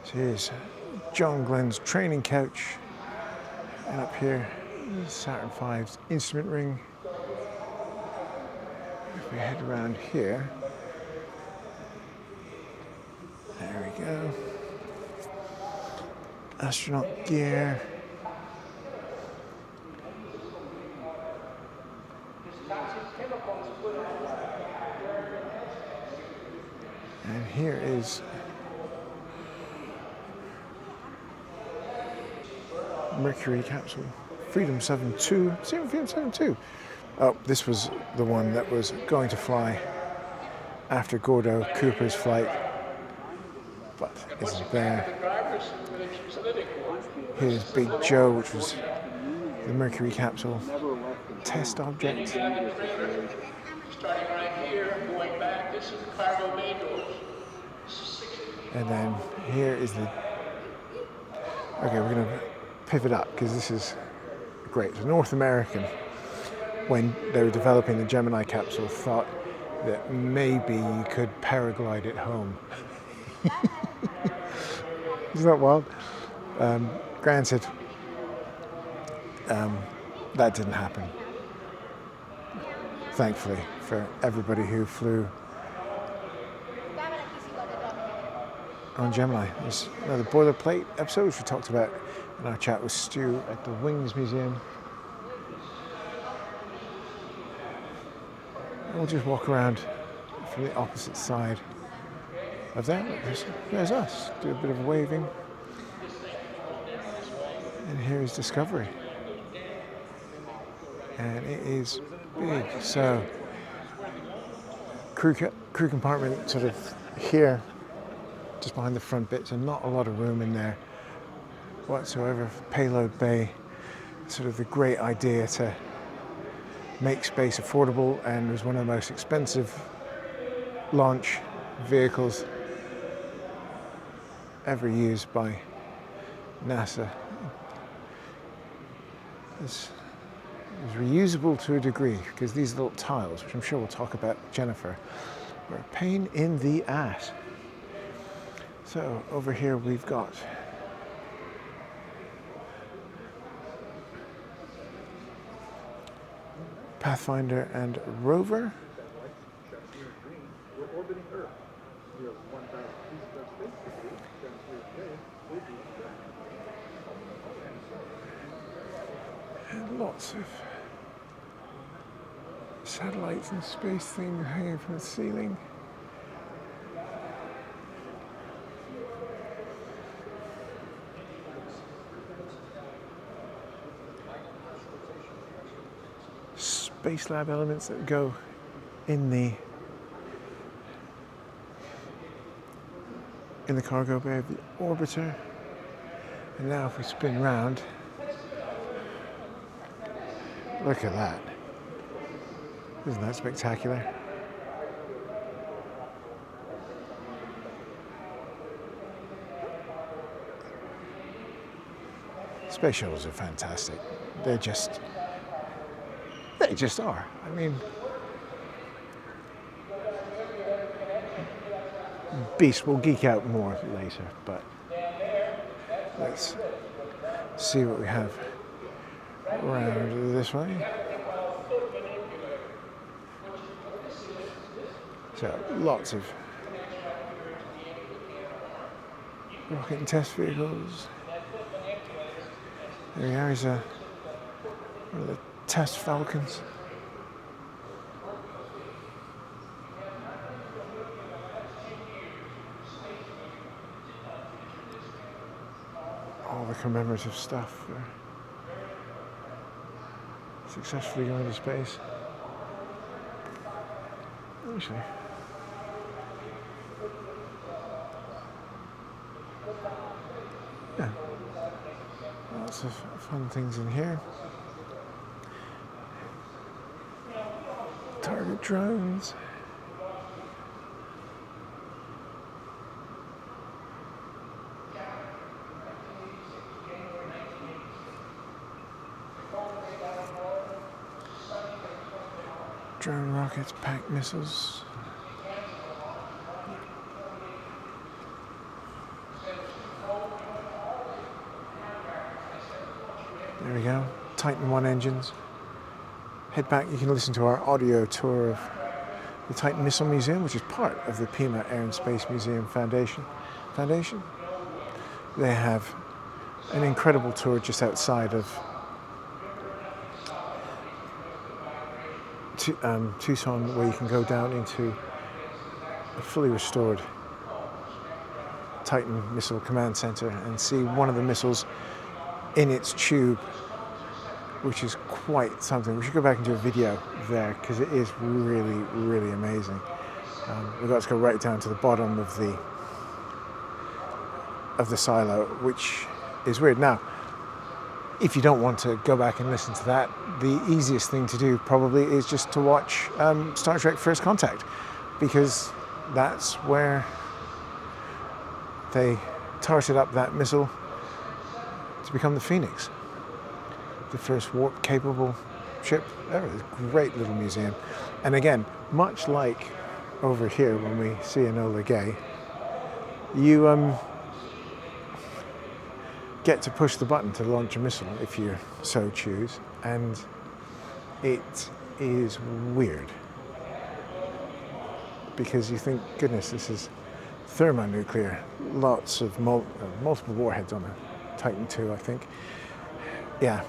So here's John Glenn's training couch. And up here, Saturn V's instrument ring. If we head around here, there we go. Astronaut gear. And here is Mercury capsule, Freedom 7-2. Same Freedom 7-2. Oh, this was the one that was going to fly after Gordo Cooper's flight, but isn't there. Here's Big Joe, which was the Mercury capsule test object. Starting right here, going back, this is the cargo bay doors. And then here is the... Okay, we're going to pivot up because this is great. So North American, when they were developing the Gemini capsule, thought that maybe you could paraglide it home. Isn't that wild? Granted, that didn't happen. Thankfully, for everybody who flew on Gemini. There's another boilerplate episode which we talked about in our chat with Stu at the Wings Museum. And we'll just walk around from the opposite side of that. There's us. Do a bit of waving. And here's Discovery. And it is big. So, crew compartment sort of here, just behind the front bit, so not a lot of room in there whatsoever. Payload bay, sort of the great idea to make space affordable, and was one of the most expensive launch vehicles ever used by NASA. It's reusable to a degree, because these little tiles, which I'm sure we'll talk about with Jennifer, were a pain in the ass. So over here we've got Pathfinder and Rover. And lots of satellites and space things hanging from the ceiling. Space lab elements that go in the cargo bay of the orbiter. And now if we spin round, look at that. Isn't that spectacular? Space shuttles are fantastic. They just are. I mean, Beast will geek out more later, but let's see what we have around this way. So lots of rocket and test vehicles. There we are. Here's one of the test Falcons. All the commemorative stuff for successfully going to space. Actually, yeah, lots of fun things in here. Target drones. Drone rockets, packed missiles. There we go. Titan 1 engines. Head back, you can listen to our audio tour of the Titan Missile Museum, which is part of the Pima Air and Space Museum Foundation. They have an incredible tour just outside of Tucson, where you can go down into a fully restored Titan Missile Command Center and see one of the missiles in its tube, which is quite something. We should go back and do a video there, because it is really, really amazing. We've got to go right down to the bottom of the silo, which is weird. Now, if you don't want to go back and listen to that, the easiest thing to do probably is just to watch Star Trek First Contact, because that's where they tarted up that missile to become the Phoenix, the first warp-capable ship ever. It's a great little museum. And again, much like over here when we see Enola Gay, You get to push the button to launch a missile if you so choose, and it is weird because you think, goodness, this is thermonuclear, lots of multiple warheads on a Titan II, I think. Yeah,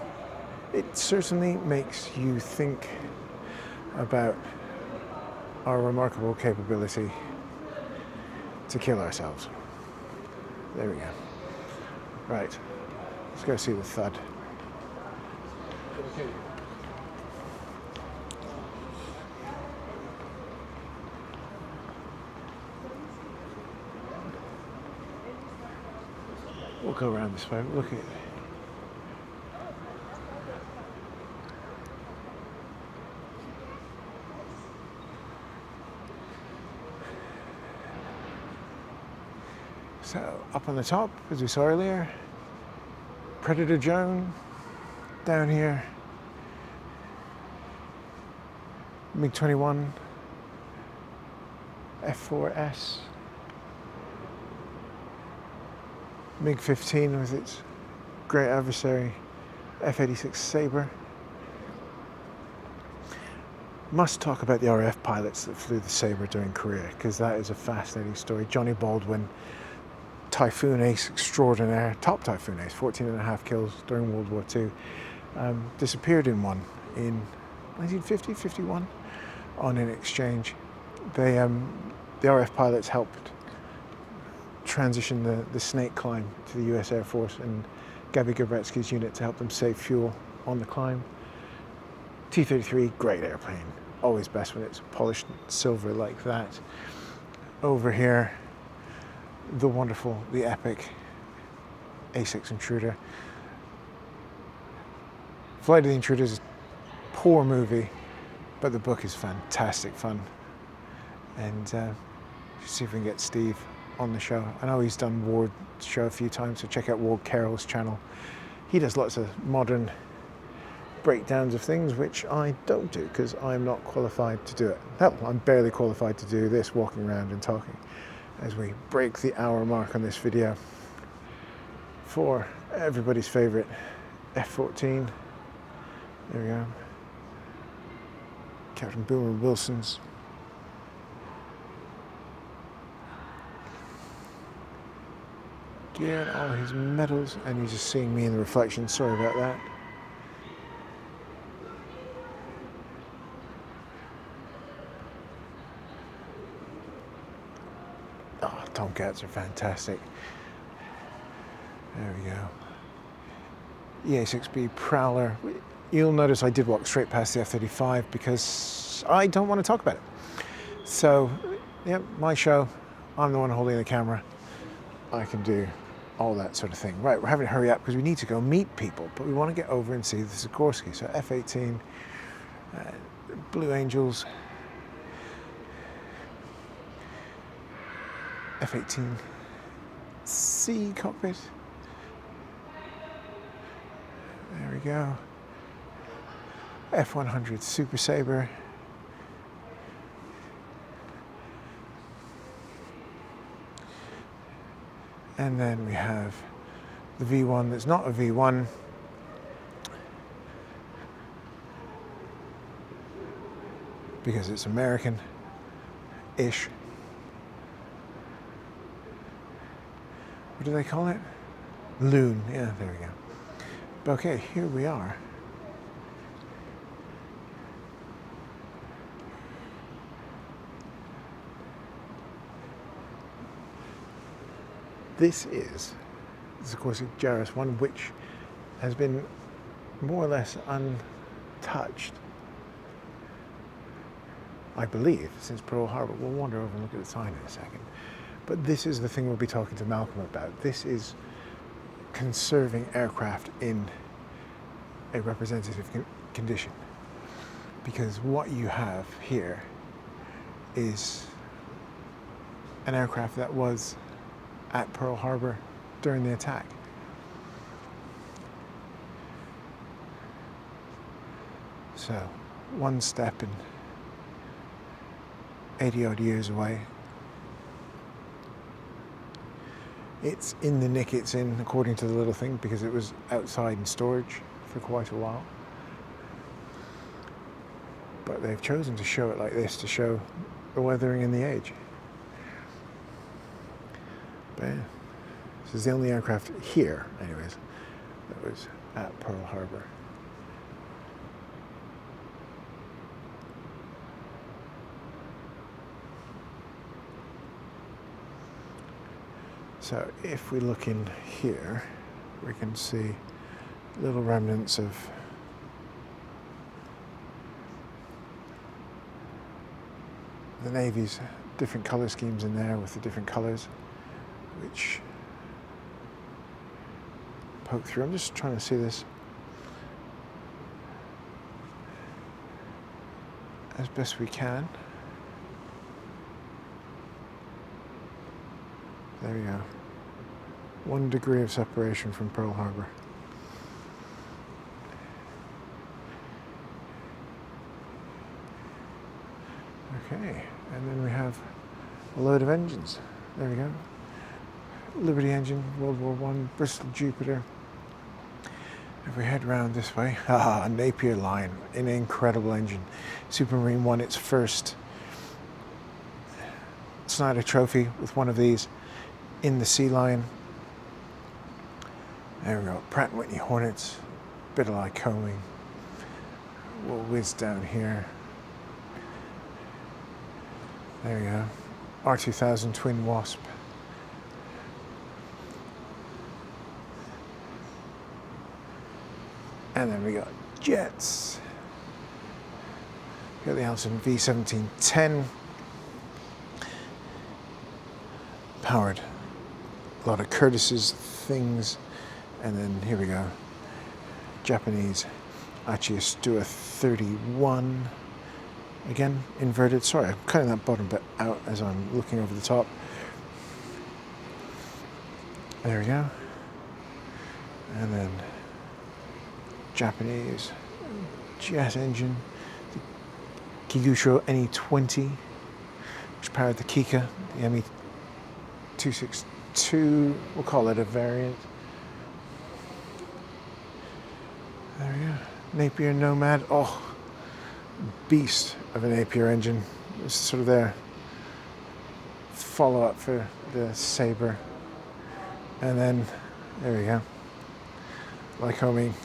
it certainly makes you think about our remarkable capability to kill ourselves. There we go. Right, let's go see the thud. We'll go around this way. Look at it. So, up on the top, as we saw earlier, Predator Joan. Down here, MiG-21, F-4S, MiG-15 with its great adversary, F-86 Sabre. Must talk about the RAF pilots that flew the Sabre during Korea, because that is a fascinating story. Johnny Baldwin, Typhoon Ace extraordinaire, top Typhoon Ace, 14.5 kills during World War II, disappeared in one in 1950, 51 on an exchange. They, the RAF pilots helped transition the Snake climb to the US Air Force and Gabby Gobretsky's unit to help them save fuel on the climb. T-33, great airplane, always best when it's polished silver like that. Over here, the wonderful, the epic A6 Intruder. Flight of the Intruder is a poor movie, but the book is fantastic fun. And see if we can get Steve on the show. I know he's done Ward's show a few times, so check out Ward Carroll's channel. He does lots of modern breakdowns of things, which I don't do because I'm not qualified to do it. Hell, I'm barely qualified to do this, walking around and talking, as we break the hour mark on this video for everybody's favorite F-14. There we go. Captain Boomer Wilson's. Gear and all his medals, and you're just seeing me in the reflection, sorry about that. Oh, Tomcats are fantastic. There we go. EA-6B Prowler. You'll notice I did walk straight past the F-35 because I don't want to talk about it. So, yeah, my show, I'm the one holding the camera. I can do all that sort of thing. Right, we're having to hurry up because we need to go meet people, but we want to get over and see the Sikorsky. So F-18, Blue Angels, F-18C cockpit. There we go. F-100 Super Sabre. And then we have the V1 that's not a V1. Because it's American-ish. What do they call it? Loon, yeah, there we go. But okay, here we are. This is the Sikorsky JRS-1, which has been more or less untouched, I believe, since Pearl Harbor. We'll wander over and look at the sign in a second. But this is the thing we'll be talking to Malcolm about. This is conserving aircraft in a representative condition. Because what you have here is an aircraft that was at Pearl Harbor during the attack. So, one step and 80 odd years away. It's in the nick it's in, according to the little thing, because it was outside in storage for quite a while. But they've chosen to show it like this to show the weathering and the age. But yeah, this is the only aircraft here, anyways, that was at Pearl Harbor. So if we look in here, we can see little remnants of the Navy's different color schemes in there with the different colors, which poke through. I'm just trying to see this as best we can. There we go. 1 degree of separation from Pearl Harbor. Okay, and then we have a load of engines. There we go. Liberty engine, World War I, Bristol Jupiter. If we head round this way, Napier Lion, an incredible engine. Supermarine won its first Snyder Trophy with one of these in the Sea Lion. There we go, Pratt & Whitney Hornets, bit of Lycoming. We'll whiz down here. There we go, R2000 Twin Wasp. And then we got jets. We got the Allison V1710. Powered a lot of Curtis's things. And then here we go, Japanese Achiya 31. Again, inverted. Sorry, I'm cutting that bottom bit out as I'm looking over the top. There we go. And then Japanese jet engine, the Kigusho NE20, which powered the Kika, the ME262. We'll call it a variant. There we go. Napier Nomad. Oh, beast of a Napier engine. It's sort of their follow-up for the Sabre. And then, there we go. Lycoming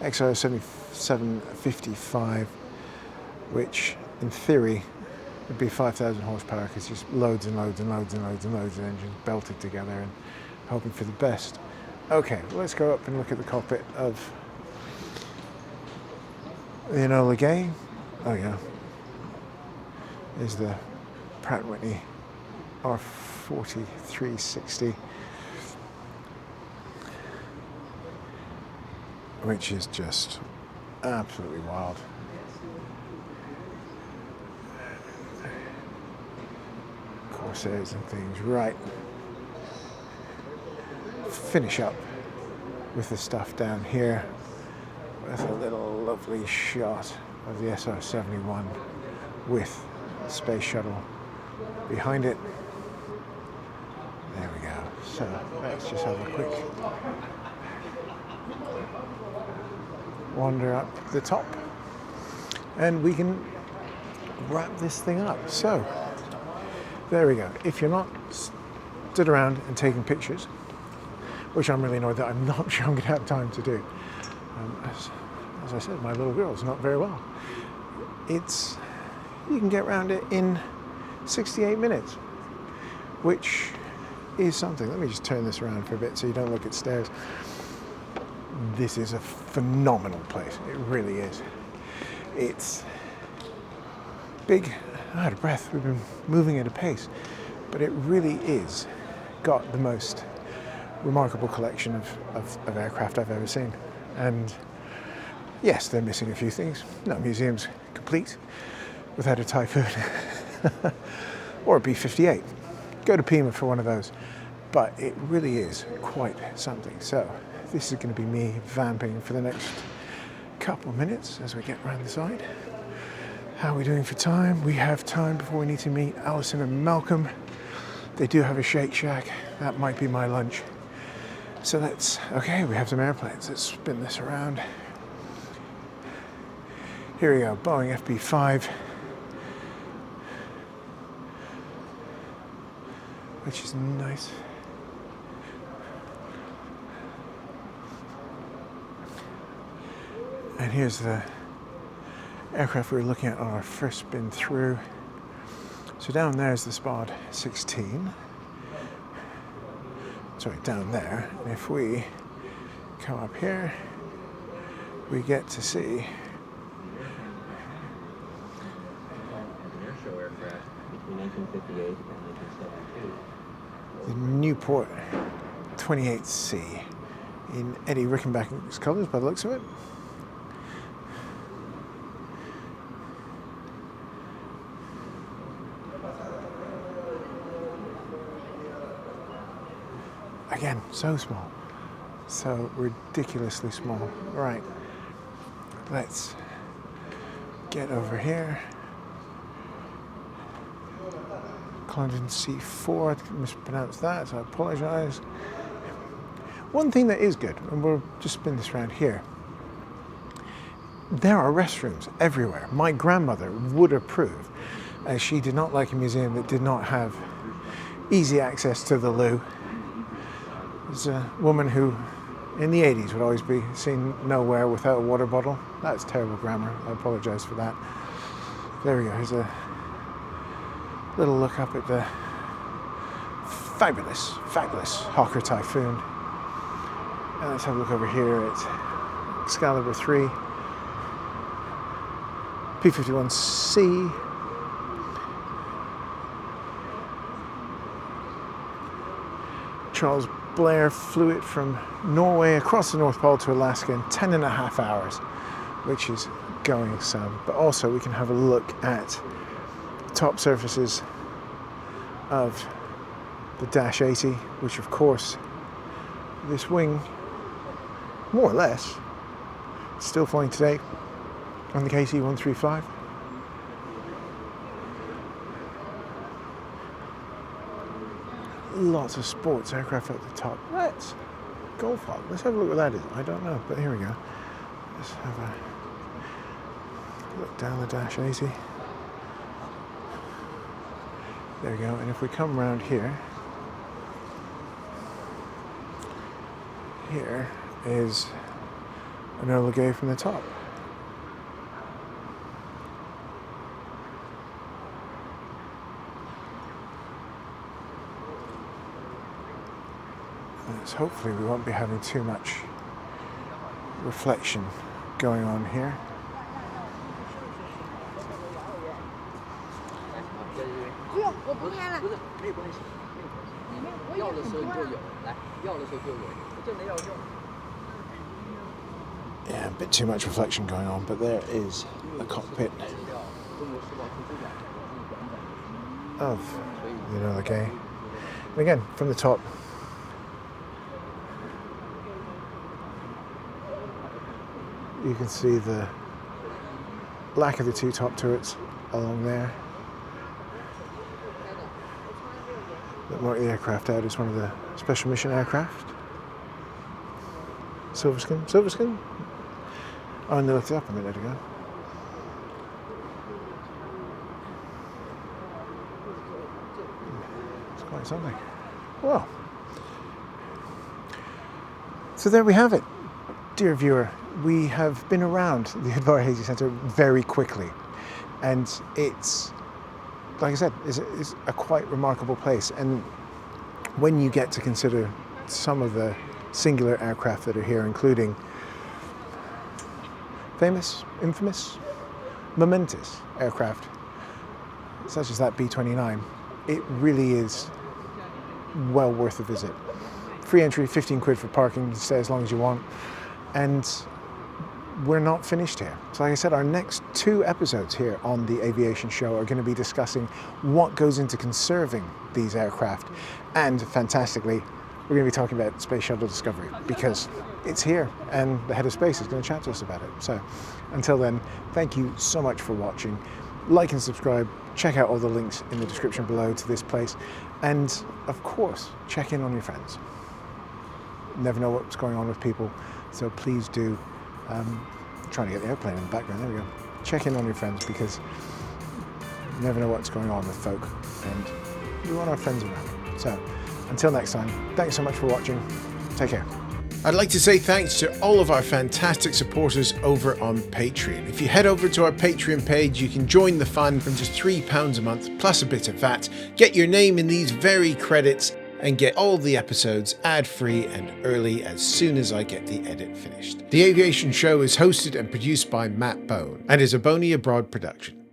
XR 7755, which in theory would be 5,000 horsepower because just loads and loads and loads and loads and loads of engines belted together and hoping for the best. Okay, let's go up and look at the cockpit of the Enola Gay. Oh yeah, is the Pratt & Whitney R4360, which is just absolutely wild. Corsairs and things. Right. Finish up with the stuff down here with a little lovely shot of the SR-71 with the space shuttle behind it. There we go. So let's just have a quick wander up the top and we can wrap this thing up. So there we go. If you're not stood around and taking pictures, which I'm really annoyed that I'm not sure I'm going to have time to do. As I said, my little girl's not very well. You can get around it in 68 minutes, which is something. Let me just turn this around for a bit so you don't look at stairs. This is a phenomenal place. It really is. It's big, out of breath. We've been moving at a pace, but it really is got the most remarkable collection of aircraft I've ever seen. And yes, they're missing a few things. No museum's complete without a Typhoon or a B-58. Go to Pima for one of those. But it really is quite something. So this is going to be me vamping for the next couple of minutes as we get around the side. How are we doing for time? We have time before we need to meet Alison and Malcolm. They do have a Shake Shack. That might be my lunch. So okay, we have some airplanes. Let's spin this around. Here we go, Boeing FB-5. Which is nice. And here's the aircraft we were looking at on our first spin through. So down there is the Spod 16. Sorry, down there. And if we come up here, we get to see the Newport 28C in Eddie Rickenbacker's colours by the looks of it. Again, so small, so ridiculously small. Right, let's get over here. Clondon C4, I mispronounced that, so I apologise. One thing that is good, and we'll just spin this around here, there are restrooms everywhere. My grandmother would approve, as she did not like a museum that did not have easy access to the loo. There's a woman who, in the 80s, would always be seen nowhere without a water bottle. That's terrible grammar. I apologise for that. There we go. Here's a little look up at the fabulous Hawker Typhoon. And let's have a look over here at Excalibur 3, P-51C. Charles Blair flew it from Norway across the North Pole to Alaska in 10.5 hours, which is going some. But also we can have a look at the top surfaces of the Dash 80, which of course this wing, more or less, is still flying today on the KC-135. Lots of sports aircraft at the top. Let's Golf Hawk. Let's have a look what that is. I don't know, but here we go. Let's have a look down the Dash 80. There we go. And if we come around here, here is Enola Gay from the top. Hopefully we won't be having too much reflection going on here. Yeah, a bit too much reflection going on, but there is a cockpit of the Enola Gay. And again, from the top, you can see the lack of the two top turrets along there. That mark the aircraft out as one of the special mission aircraft. Silverskin? Oh, and they looked it up a minute ago. It's quite something. Well, so there we have it, dear viewer. We have been around the Udvar-Hazy Center very quickly, and it's, like I said, is a quite remarkable place. And when you get to consider some of the singular aircraft that are here, including famous, infamous, momentous aircraft, such as that B-29, it really is well worth a visit. Free entry, 15 quid for parking, you stay as long as you want, and we're not finished here. So like I said, our next 2 episodes here on the Aviation Show are going to be discussing what goes into conserving these aircraft. And fantastically, we're going to be talking about Space Shuttle Discovery, because it's here and the head of space is going to chat to us about it. So until then, thank you so much for watching. like and subscribe. Check out all the links in the description below to this place. And of course, check in on your friends. Never know what's going on with people, so please do. Trying to get the airplane in the background, there we go. Check in on your friends, because you never know what's going on with folk, and we want our friends around. So until next time, thanks so much for watching. Take care. I'd like to say thanks to all of our fantastic supporters over on Patreon. If you head over to our Patreon page, you can join the fun from just £3 a month, plus a bit of VAT, get your name in these very credits, and get all the episodes ad-free and early as soon as I get the edit finished. The Aviation Show is hosted and produced by Matt Bone and is a Boney Abroad production.